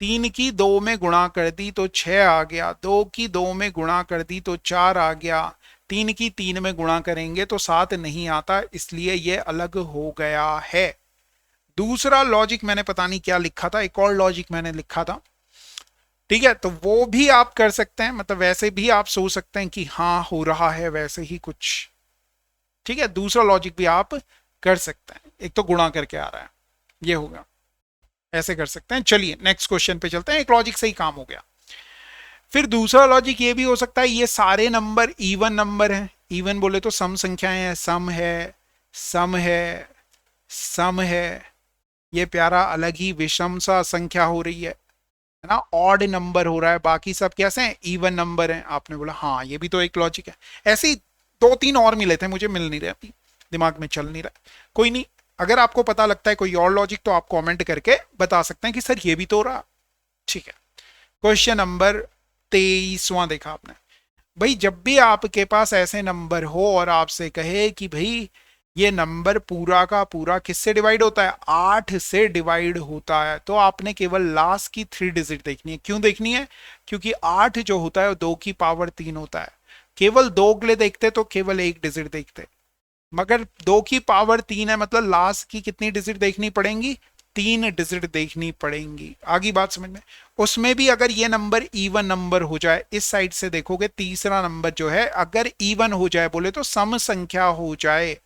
3 की 2 में गुणा कर दी तो 6 आ गया, 2 की 2 में गुणा कर दी तो 4 आ गया, 3 की 3 में गुणा करेंगे तो 7 नहीं आता, इसलिए ये अलग हो गया है। दूसरा लॉजिक मैंने पता नहीं क्या लिखा था, एक और लॉजिक मैंने लिखा था, ठीक है, तो वो भी आप कर सकते हैं, मतलब वैसे भी आप सोच सकते हैं कि हाँ हो रहा है वैसे ही कुछ, ठीक है, दूसरा लॉजिक भी आप कर सकते हैं, एक तो गुणा करके आ रहा है, ये होगा, ऐसे कर सकते हैं। चलिए नेक्स्ट क्वेश्चन पे चलते हैं, एक लॉजिक से ही काम हो गया। फिर दूसरा लॉजिक ये भी हो सकता है, ये सारे नंबर इवन नंबर हैं, इवन बोले तो सम संख्याएं हैं, सम है, सम है, सम है, ये प्यारा अलग ही विषम सा संख्या हो रही है ना, ऑड नंबर हो रहा है, बाकी सब कैसे हैं, इवन नंबर हैं। आपने बोला हाँ ये भी तो एक लॉजिक है। ऐसे ही 2-3 और मिले थे, मुझे मिल नहीं रहे अभी, दिमाग में चल नहीं रहा, कोई नहीं, अगर आपको पता लगता है कोई और लॉजिक तो आप कमेंट करके बता सकते हैं कि सर ये भी तो रहा, ठीक है। क्वेश्चन नंबर 23वां देखा आपने, भाई जब भी आपके पास ऐसे नंबर हो और आपसे कहे कि भाई ये नंबर पूरा का पूरा किससे डिवाइड होता है, 8 से डिवाइड होता है, तो आपने केवल लास्ट की 3 डिजिट देखनी है। क्यों देखनी है, क्योंकि 8 जो होता है वो 2 की पावर 3 होता है, केवल 2 के लिए देखते तो केवल एक डिजिट देखते, मगर 2 की पावर 3 है, मतलब लास्ट की कितनी डिजिट देखनी पड़ेंगी, 3 डिजिट देखनी पड़ेंगी। आगे बात समझ में, उसमें भी अगर ये नंबर इवन नंबर हो जाए, इस साइड से देखोगे तीसरा नंबर जो है अगर इवन हो जाए, बोले तो सम संख्या हो जाए,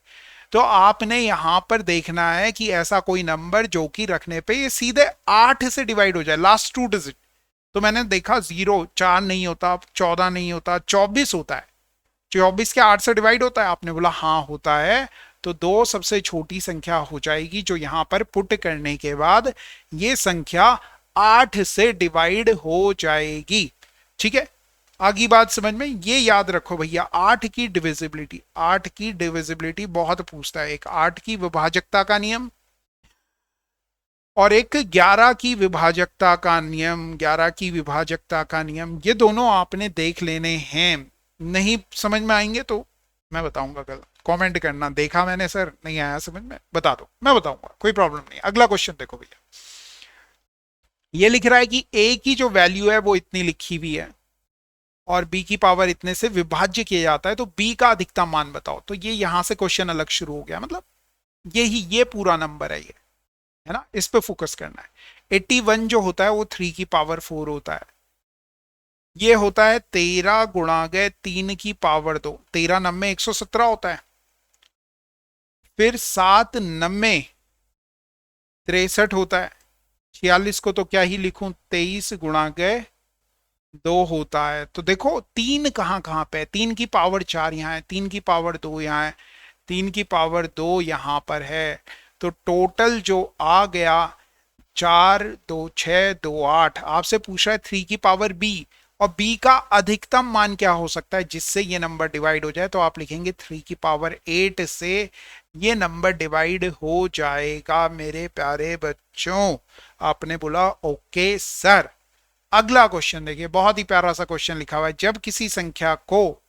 तो आपने यहां पर देखना है कि ऐसा कोई नंबर जो कि रखने पे ये सीधे 8 से डिवाइड हो जाए, लास्ट 2 डिजिट। तो मैंने देखा 0 4 नहीं होता, 14 नहीं होता, 24 होता है, 24 के 8 से डिवाइड होता है, आपने बोला हाँ होता है, तो 2 सबसे छोटी संख्या हो जाएगी, जो यहां पर पुट करने के बाद ये संख्या 8 से डिवाइड हो जाएगी, ठीक है। आगे बात समझ में, ये याद रखो भैया, 8 की डिविजिबिलिटी, 8 की डिविजिबिलिटी बहुत पूछता है, एक 8 की विभाजकता का नियम और एक 11 की विभाजकता का नियम, 11 की विभाजकता का नियम, ये दोनों आपने देख लेने हैं। नहीं समझ में आएंगे तो मैं बताऊंगा, कल कमेंट करना, देखा मैंने सर नहीं आया समझ में, बता दो, मैं बताऊंगा, कोई प्रॉब्लम नहीं। अगला क्वेश्चन देखो भैया, ये लिख रहा है कि ए की जो वैल्यू है वो इतनी लिखी हुई है और बी की पावर इतने से विभाज्य किया जाता है, तो बी का अधिकतम मान बताओ, तो ये यहां से क्वेश्चन अलग शुरू हो गया, मतलब ये पूरा नंबर है, ये है ना, इस पे फोकस करना है। 81 जो होता है वो 3 की पावर 4 होता है, ये होता है 13 गुणा गए 3 की पावर 2, 13 नब्बे 117 होता है, फिर 7 नब्बे 63 होता है, 46 को तो क्या ही लिखूं, 23 गुणा गए 2 होता है। तो देखो 3 कहां कहां पे, 3 की पावर 4 यहाँ है, 3 की पावर 2 यहाँ है, 3 की पावर 2 यहां पर है, तो टोटल जो आ गया 4 2 6 2 8, आपसे पूछ रहा है 3 की पावर बी, और बी का अधिकतम मान क्या हो सकता है जिससे ये नंबर डिवाइड हो जाए, तो आप लिखेंगे 3 की पावर 8 से ये नंबर डिवाइड हो जाएगा मेरे प्यारे बच्चों। आपने बोला ओके सर। अगला क्वेश्चन देखिए, बहुत ही प्यारा सा क्वेश्चन लिखा हुआ है, जब किसी संख्या को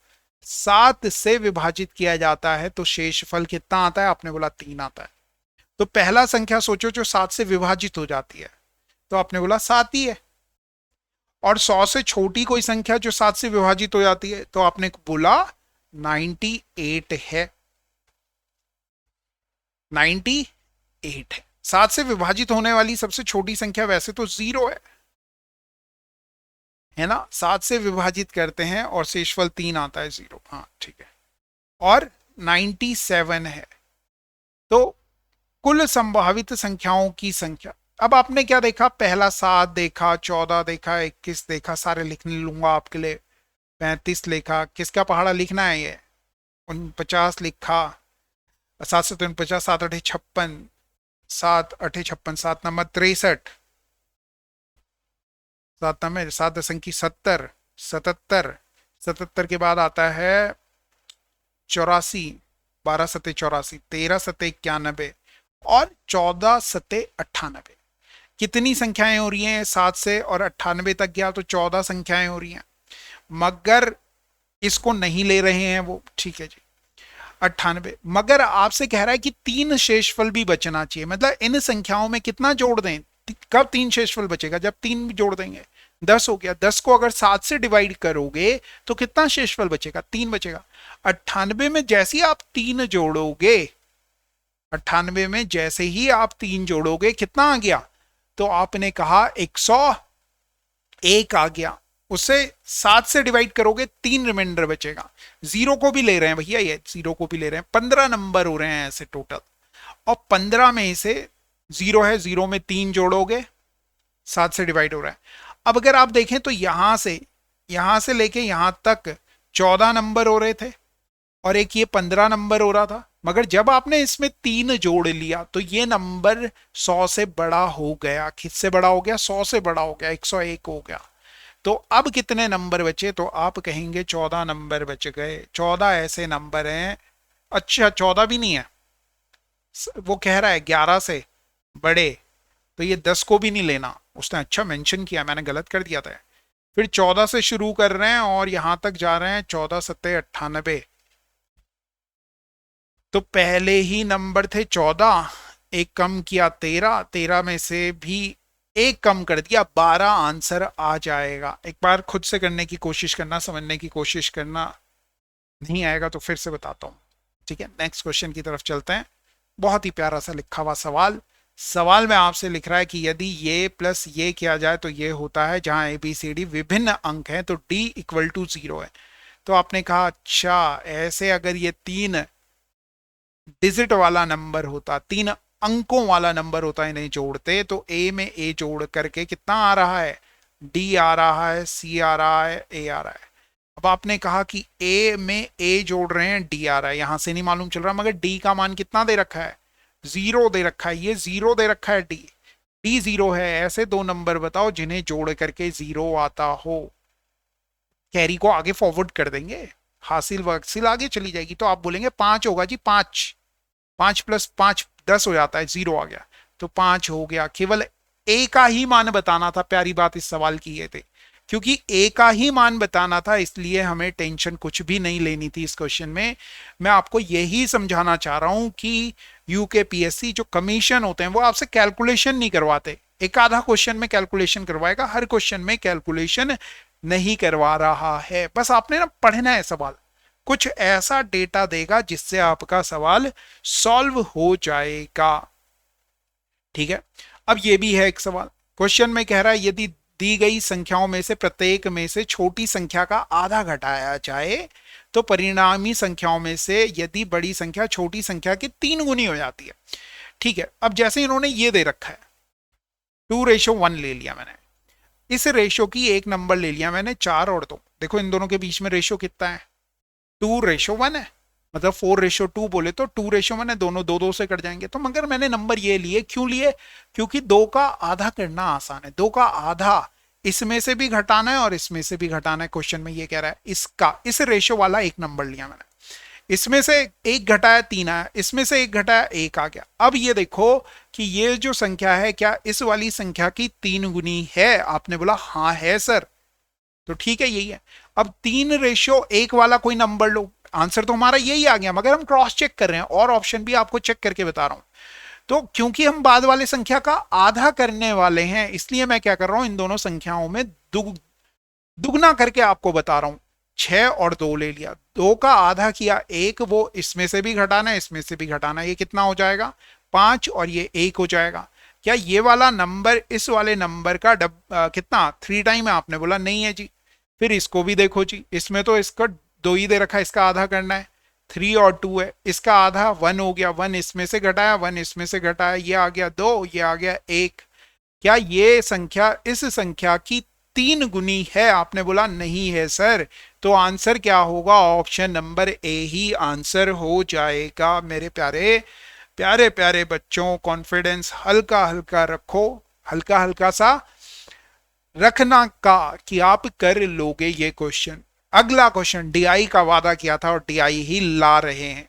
7 से विभाजित किया जाता है तो शेषफल कितना आता है, आपने बोला 3 आता है। तो पहला संख्या सोचो जो 7 से विभाजित हो जाती है, तो आपने बोला 7 ही है, और 100 से छोटी कोई संख्या जो 7 से विभाजित हो जाती है, तो आपने बोला 98 है, 98 है। 7 से विभाजित होने वाली सबसे छोटी संख्या वैसे तो 0 है ना, 7 से विभाजित करते हैं और शेषफल 3 आता है 0, हाँ ठीक है, और 97 है। तो कुल संभावित संख्याओं की संख्या, अब आपने क्या देखा, पहला 7 देखा, 14 देखा, 21 देखा, सारे लिख लूंगा आपके लिए, 35 लिखा, किसका पहाड़ा लिखना है ये, 49 लिखा, 7 से 49, 7 8 56, 7 8 56, 7 नंबर 63, 7 नंबर 7 दशंकी 70, 77, 77 के बाद आता है 84, 12 सत्ते 84, 13 सत्ते 91 और 14 सत्ते 98। कितनी संख्याएं हो रही हैं, 7 से और 98 तक गया तो 14 संख्याएं हो रही हैं, मगर इसको नहीं ले रहे हैं वो, ठीक है जी 98, मगर आपसे कह रहा है कि 3 शेषफल भी बचना चाहिए, मतलब इन संख्याओं में कितना जोड़ दें, कब 3 शेषफल बचेगा? जब 3 जोड़ देंगे, 10 हो गया। 10 को अगर 7 से डिवाइड करोगे तो कितना शेषफल बचेगा? 3 बचेगा। 98 में जैसे ही आप 3 जोड़ोगे, 98 में जैसे ही आप 3 जोड़ोगे कितना आ गया? तो आपने कहा 101 आ गया। उससे 7 से डिवाइड करोगे, 3 रिमाइंडर बचेगा। जीरो को भी ले रहे हैं भैया, ये जीरो को भी ले रहे हैं। 15 नंबर हो रहे हैं ऐसे टोटल, और 15 में से जीरो है, जीरो में 3 जोड़ोगे, 7 से डिवाइड हो रहा है। अब अगर आप देखें तो यहां से लेके यहां तक 14 नंबर हो रहे थे और एक ये 15 नंबर हो रहा था, मगर जब आपने इसमें 3 जोड़ लिया तो ये नंबर 100 से बड़ा हो गया। किससे बड़ा हो गया? 100 से बड़ा हो गया, 101 हो गया। तो अब कितने नंबर बचे? तो आप कहेंगे 14 नंबर बच गए। 14 ऐसे नंबर हैं, अच्छा 14 भी नहीं है, वो कह रहा है 11 से बड़े, तो ये 10 को भी नहीं लेना। उसने अच्छा मेंशन किया, मैंने गलत कर दिया था। फिर 14 से शुरू कर रहे हैं और यहां तक जा रहे हैं 14 सत्ते 98। तो पहले ही नंबर थे 14, एक कम किया 13, 13 में से भी एक कम कर दिया, 12 आंसर आ जाएगा। एक बार खुद से करने की कोशिश करना, समझने की कोशिश करना, नहीं आएगा तो फिर से बताता हूं। ठीक है, नेक्स्ट क्वेश्चन की तरफ चलते हैं। बहुत ही प्यारा सा लिखा हुआ सवाल में आपसे लिख रहा है कि यदि ये प्लस ये किया जाए तो ये होता है, जहां ए बी सी डी विभिन्न अंक हैं तो डी इक्वल टू 0 है। तो आपने कहा अच्छा, ऐसे अगर ये 3 डिजिट वाला नंबर होता, 3 अंकों वाला नंबर होता, इन्हें जोड़ते तो ए में ए जोड़ करके कितना आ रहा है? डी आ रहा है, सी आ रहा है, ए आ रहा है। अब आपने कहा कि ए में ए जोड़ रहे हैं, डी आ रहा है, यहां से नहीं मालूम चल रहा, मगर डी का मान कितना दे रखा है? 0 दे रखा है, ये 0 दे रखा है, डी 0 है। ऐसे 2 नंबर बताओ जिन्हें जोड़ करके 0 आता हो। कैरी को आगे फॉरवर्ड कर देंगे, हासिल वासिल आगे चली जाएगी। तो आप बोलेंगे 5 होगा जी, 5 प्लस 5 10 हो जाता है, 0 आ गया तो 5 हो गया। केवल ए का ही मान बताना था। प्यारी बात इस सवाल की ये थे, क्योंकि ए का ही मान बताना था, इसलिए हमें टेंशन कुछ भी नहीं लेनी थी इस क्वेश्चन में। मैं आपको यही समझाना चाह रहा हूं कि यूकेपीएससी जो कमीशन होते हैं वो आपसे कैलकुलेशन नहीं करवाते। एक आधा क्वेश्चन में कैलकुलेशन करवाएगा, हर क्वेश्चन में कैलकुलेशन नहीं करवा रहा है। बस आपने ना पढ़ना है सवाल, कुछ ऐसा डेटा देगा जिससे आपका सवाल सॉल्व हो जाएगा। ठीक है, अब ये भी है एक सवाल। क्वेश्चन में कह रहा है यदि दी गई संख्याओं में से प्रत्येक में से छोटी संख्या का आधा घटाया जाए तो परिणामी संख्याओं में से यदि बड़ी संख्या छोटी संख्या की 3 गुनी हो जाती है। ठीक है, अब जैसे इन्होंने ये दे रखा है 2:1 ले लिया मैंने, इस रेशो की एक नंबर ले लिया मैंने 4 और 2। देखो इन दोनों के बीच में रेशो कितना है? 2:1 है, मतलब 4:2 बोले तो 2:1 है, दोनों 2 से कट जाएंगे। तो मगर मैंने नंबर ये लिए, क्यों लिए? क्योंकि 2 का आधा करना आसान है। 2 का आधा इसमें से भी घटाना है और इसमें से भी घटाना है। क्वेश्चन में ये कह रहा है इसका, इस रेशो वाला एक नंबर लिया मैंने, इसमें से एक घटाया 3 आया, इसमें से एक घटाया 1 आ गया। अब ये देखो कि ये जो संख्या है क्या इस वाली संख्या की 3 गुनी है? आपने बोला हाँ है सर, तो ठीक है यही है। अब 3:1 वाला कोई नंबर लो, आंसर तो हमारा यही आ गया, मगर हम क्रॉस चेक कर रहे हैं और ऑप्शन भी आपको चेक करके बता रहा हूं। तो क्योंकि हम बाद वाले संख्या का आधा करने वाले हैं, इसलिए मैं क्या कर रहा हूं, इन दोनों संख्याओं में दुगना करके आपको बता रहा हूं। 6 और 2 ले लिया, 2 का आधा किया 1, वो इसमें से भी घटाना है इसमें से भी घटाना है, ये कितना हो जाएगा? 5 और ये 1 हो जाएगा। क्या ये वाला नंबर इस वाले नंबर का कितना 3 टाइम है? आपने बोला नहीं है जी। फिर इसको भी देखो जी, इसमें तो इसका 2 ही दे रखा है, इसका आधा करना है, 3 और 2 है, इसका आधा 1 हो गया, 1 इसमें से घटाया 1 इसमें से घटाया, ये आ गया 2, ये आ गया 1। क्या ये संख्या इस संख्या की 3 गुनी है? आपने बोला नहीं है सर, तो आंसर क्या होगा? Option number A he answer हो जाएगा। मेरे प्यारे प्यारे प्यारे बच्चों, कॉन्फिडेंस हल्का हल्का रखो, हल्का हल्का सा रखना का कि आप कर लोगे ये क्वेश्चन। अगला क्वेश्चन डीआई का वादा किया था और डीआई ही ला रहे हैं।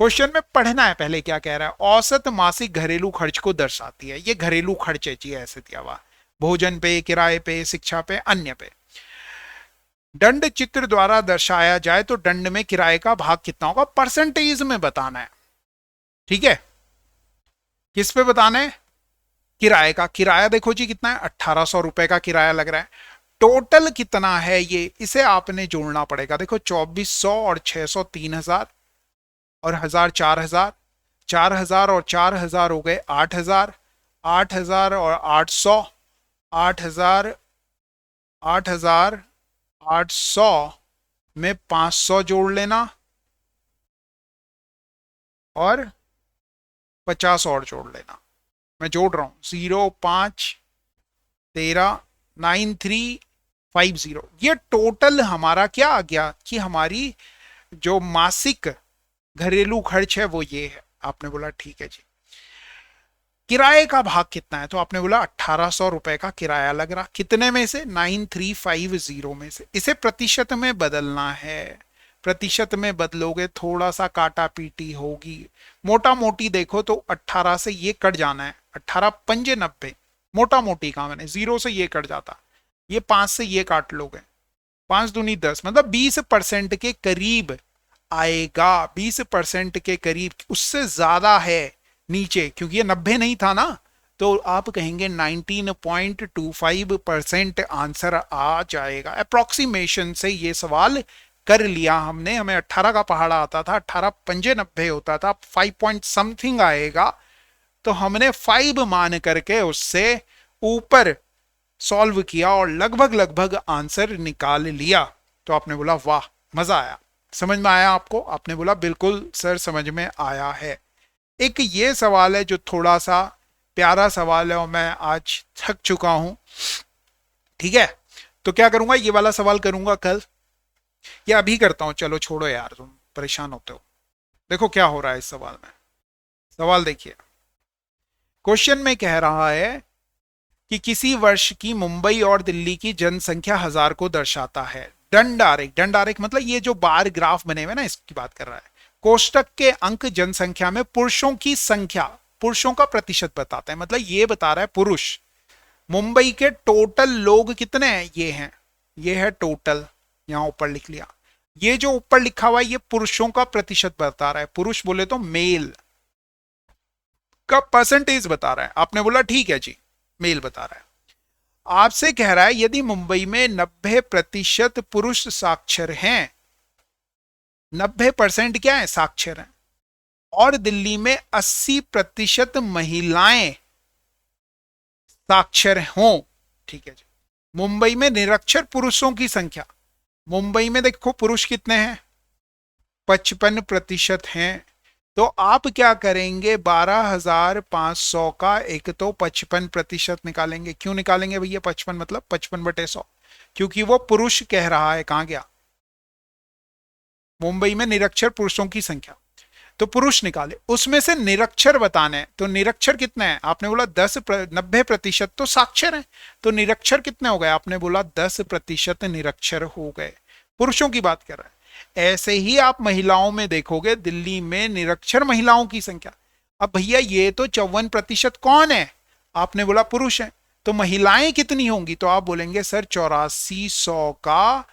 क्वेश्चन में पढ़ना है पहले क्या कह रहा है। औसत मासिक घरेलू खर्च को दर्शाती है। ये घरेलू खर्च है जी, ऐसे दिया हुआ, भोजन पे, किराए पे, शिक्षा पे, अन्य पे। दंड चित्र द्वारा दर्शाया जाए तो दंड में किराए का भाग कितना होगा? परसेंटेज में बताना है। ठीक है, किस पे बताना है? किराए का, किराया देखो जी कितना है, 1800 रुपए का किराया लग रहा है। टोटल कितना है ये, इसे आपने जोड़ना पड़ेगा। देखो 2400 और 600 3000, और 1000 4000, 4000 और 4000 हो गए 8000, 8000 और 800, 8000, 8000, 800 में 500 जोड़ लेना, और 50 और जोड़ लेना। मैं जोड़ रहा हूं, 05139350। ये टोटल हमारा क्या आ गया कि हमारी जो मासिक घरेलू खर्च है वो ये है। आपने बोला ठीक है जी। किराए का भाग कितना है, तो आपने बोला 1800 रुपए का किराया लग रहा, कितने में से, 9350 में से। इसे प्रतिशत में बदलना है, प्रतिशत में बदलोगे थोड़ा सा काटा पीटी होगी। मोटा मोटी देखो तो 18 से ये कट जाना है, 18 पंजे 90, मोटा मोटी कहा मैंने, 0 से ये कट जाता, ये 5 से ये काट लोगे, 5 दूनी 10, मतलब 20% के करीब आएगा, 20% के करीब। उससे ज्यादा है नीचे, क्योंकि ये 90 नहीं था ना, तो आप कहेंगे 19.25% आंसर आ जाएगा। अप्रोक्सीमेशन से ये सवाल कर लिया हमने। हमें 18 का पहाड़ा आता था, 18 पंजे 90 होता था, 5 पॉइंट समथिंग आएगा, तो हमने 5 मान करके उससे ऊपर सॉल्व किया और लगभग लगभग आंसर निकाल लिया। तो आपने बोला वाह, मजा आया, समझ में आया आपको? आपने बोला बिल्कुल सर समझ में आया है। एक ये सवाल है जो थोड़ा सा प्यारा सवाल है और मैं आज थक चुका हूं, ठीक है, तो क्या करूंगा, ये वाला सवाल करूंगा कल, या अभी करता हूं, चलो छोड़ो यार, तुम परेशान होते हो। देखो क्या हो रहा है इस सवाल में। सवाल देखिए, क्वेश्चन में कह रहा है कि किसी वर्ष की मुंबई और दिल्ली की जनसंख्या 1000 को दर्शाता है। दंड आरेख, दंड आरेख मतलब ये जो बार ग्राफ बने हुए ना, इसकी बात कर रहा है। कोष्टक के अंक जनसंख्या में पुरुषों की संख्या, पुरुषों का प्रतिशत बताता है, मतलब ये बता रहा है पुरुष। मुंबई के टोटल लोग कितने हैं, ये हैं, ये है टोटल, यहां ऊपर लिख लिया। ये जो ऊपर लिखा हुआ है ये पुरुषों का प्रतिशत बता रहा है, पुरुष बोले तो मेल का परसेंटेज बता रहा है। आपने बोला ठीक है जी, मेल बता रहा है। आपसे कह रहा है यदि मुंबई में 90% पुरुष साक्षर हैं, 90% क्या है, साक्षर हैं, और दिल्ली में 80% महिलाएं साक्षर हों, ठीक है जी। मुंबई में निरक्षर पुरुषों की संख्या, मुंबई में देखो पुरुष कितने हैं, 55% हैं। तो आप क्या करेंगे, 12,500 का एक तो 55% निकालेंगे। क्यों निकालेंगे भैया 55, मतलब 55/100, क्योंकि वो पुरुष कह रहा है, कहां गया, मुंबई में निरक्षर पुरुषों की संख्या, तो पुरुष निकाले, उसमें से निरक्षर बताने, तो निरक्षर कितने हैं, आपने बोला 90% तो साक्षर हैं, तो निरक्षर कितने हो गए, आपने बोला 10% निरक्षर हो गए, पुरुषों की बात कर रहा है। ऐसे ही आप महिलाओं में देखोगे, दिल्ली में निरक्षर महिलाओं की संख्या, अब भैया ये तो 54% कौन है, आपने बोला पुरुष है, तो महिलाएं कितनी होंगी, तो आप बोलेंगे सर 8400 का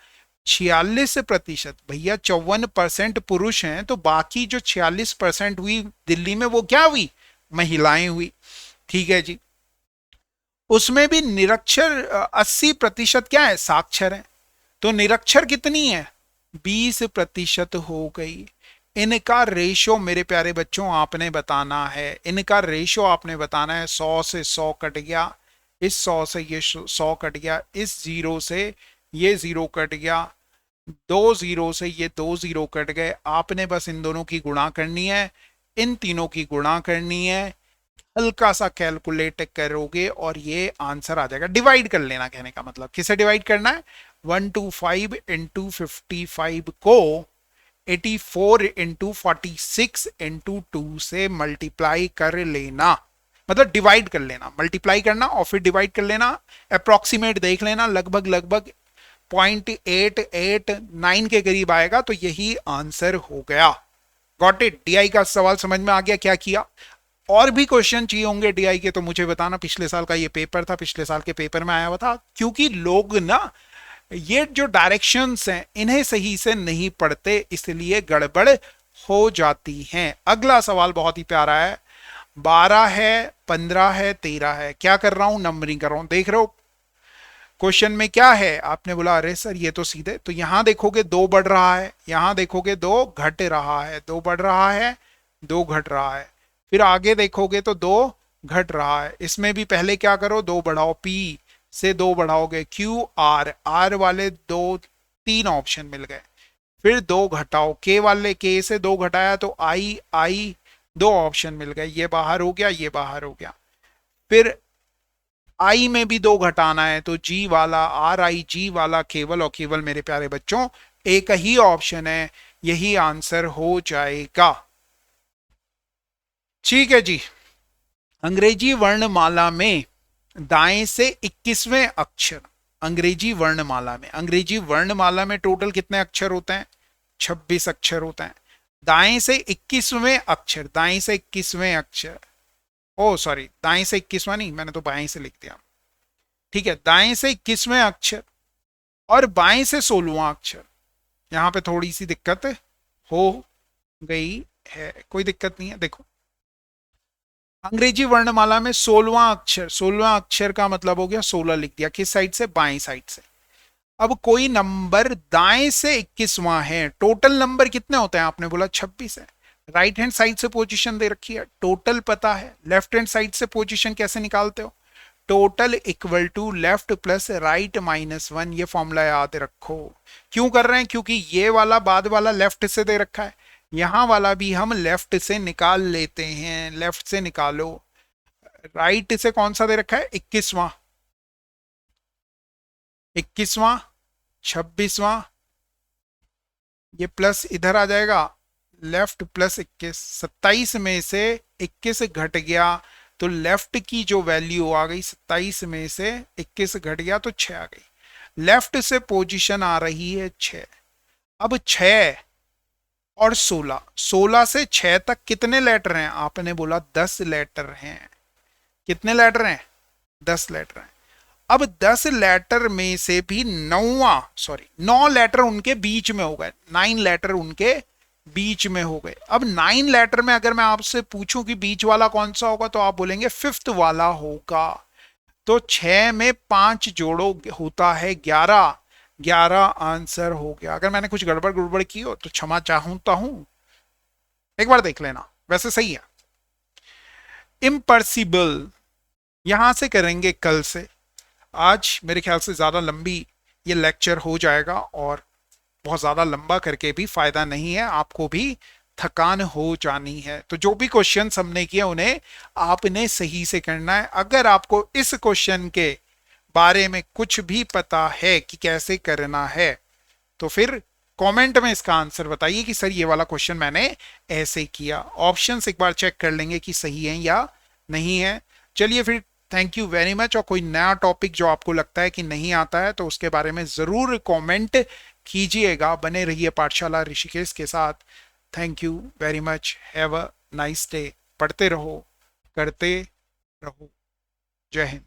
46%, भैया 54% पुरुष हैं, तो बाकी जो 46% हुई दिल्ली में वो क्या हुई, महिलाएं हुई, ठीक है जी। उसमें भी निरक्षर 80% क्या है, साक्षर है, तो निरक्षर कितनी है, 20% हो गई। इनका रेशो मेरे प्यारे बच्चों आपने बताना है, इनका रेशो आपने बताना है। 100 से 100 कट गया, इस 100 से ये 100 कट गया, इस 0 से ये 0 कट गया, 2 0 से ये 2 0 कट गए। आपने बस इन दोनों की गुणा करनी है, इन तीनों की गुणा करनी है, हल्का सा कैलकुलेट करोगे और ये आंसर आ जाएगा। डिवाइड कर लेना, कहने का मतलब किसे डिवाइड करना है, 125 इंटू 55 को 84 इंटू 46 इंटू 2 से मल्टीप्लाई कर लेना, मतलब डिवाइड कर लेना, मल्टीप्लाई करना और फिर डिवाइड कर लेना, अप्रोक्सीमेट देख लेना, लगभग लगभग 0.889 के करीब आएगा, तो यही आंसर हो गया। Got it? डीआई का सवाल समझ में आ गया क्या किया? और भी क्वेश्चन चाहिए होंगे डीआई के तो मुझे बताना। पिछले साल का ये पेपर था, पिछले साल के पेपर में आया हुआ था, क्योंकि लोग ना ये जो डायरेक्शंस हैं इन्हें सही से नहीं पढ़ते, इसलिए गड़बड़ हो जाती हैं। अगला सवाल बहुत ही प्यारा है, 12 है, 15 है, 13 है। क्या कर रहा हूं, नंबरिंग कर रहा हूं। देख रहे हो क्वेश्चन में क्या है, आपने बोला अरे सर ये तो सीधे, तो यहां देखोगे 2 बढ़ रहा है, यहां देखोगे 2 घट रहा है, 2 बढ़ रहा है, 2 घट रहा है, फिर आगे देखोगे तो 2 घट रहा है। इसमें भी पहले क्या करो, 2 बढ़ाओ, पी से 2 बढ़ाओगे, क्यू आर, आर वाले 2 3 ऑप्शन मिल गए, फिर 2 घटाओ, के वाले के से 2 घटाया तो आई, आई 2 ऑप्शन मिल गए, ये बाहर हो गया, ये बाहर हो गया। फिर आई में भी 2 घटाना है तो जी वाला, आर आई जी वाला केवल और केवल मेरे प्यारे बच्चों एक ही ऑप्शन है, यही आंसर हो जाएगा। ठीक है जी। अंग्रेजी वर्णमाला में दाएं से 21वें अक्षर, अंग्रेजी वर्णमाला में, अंग्रेजी वर्णमाला में टोटल कितने अक्षर होते हैं, 26 अक्षर होते हैं। दाएं से 21वें अक्षर, दाएं से 21वें अक्षर, ओ सॉरी, दाएं से 21वां नहीं, मैंने तो बाएं से लिख दिया। ठीक है, दाएं से 21वें अक्षर और बाएं से 16वां अक्षर। यहां पे थोड़ी सी दिक्कत हो गई है, कोई दिक्कत नहीं है। देखो अंग्रेजी वर्णमाला में 16वां अक्षर, 16वां अक्षर का मतलब हो गया 16 लिख दिया, किस साइड से, बाएं साइड से। अब कोई नंबर दाएं से 21वां है, टोटल नंबर कितने होते हैं, आपने बोला 26 है। राइट हैंड साइड से पोजीशन दे रखी है, टोटल पता है, लेफ्ट हैंड साइड से पोजीशन कैसे निकालते हो, total equal to left plus right minus 1, ये फॉर्मूला याद रखो। क्यों कर रहे हैं, क्योंकि ये वाला बाद वाला लेफ्ट से दे रखा है, यहां वाला भी हम लेफ्ट से निकाल लेते हैं, लेफ्ट से निकालो। राइट से कौन सा दे रखा है, 21वां, 21वां, 26वां, ये प्लस इधर आ जाएगा, लेफ्ट प्लस 21, 27 में से 21 घट गया तो लेफ्ट की जो वैल्यू आ गई, 27 में से 21 घट गया तो 6 आ गई। लेफ्ट से पोजीशन आ रही है 6। अब 6 और 16, 16 से 6 तक कितने लेटर हैं, आपने बोला 10 लेटर हैं। कितने लेटर हैं, 10 लेटर हैं। अब 10 लेटर में से भी 9 लेटर उनके बीच में हो गए, 9 लेटर उनके बीच में हो गए। अब 9 लेटर में अगर मैं आपसे पूछूं कि बीच वाला कौन सा होगा तो आप बोलेंगे 5th वाला होगा। तो 6 में 5 जोड़ो होता है 11, 11 आंसर हो गया। अगर मैंने कुछ गड़बड़ गड़बड़ की हो तो क्षमा चाहता हूं, एक बार देख लेना, वैसे सही है। इम्पॉसिबल यहां से करेंगे कल से, आज मेरे ख्याल से ज्यादा लंबी ये लेक्चर हो जाएगा और बहुत ज्यादा लंबा करके भी फायदा नहीं है, आपको भी थकान हो जानी है। तो जो भी क्वेश्चन हमने किए उन्हें आपने सही से करना है। अगर आपको इस क्वेश्चन के बारे में कुछ भी पता है कि कैसे करना है तो फिर कमेंट में इसका आंसर बताइए कि सर ये वाला क्वेश्चन मैंने ऐसे किया। ऑप्शंस एक बार चेक कर लेंगे कि सही है या नहीं है। चलिए फिर, थैंक यू वेरी मच। और कोई नया टॉपिक जो आपको लगता है कि नहीं आता है तो उसके बारे में जरूर कमेंट कीजिएगा। बने रहिए पाठशाला ऋषिकेश के साथ। Thank you very much, have a nice day. पढ़ते रहो, करते रहो। जय हिंद।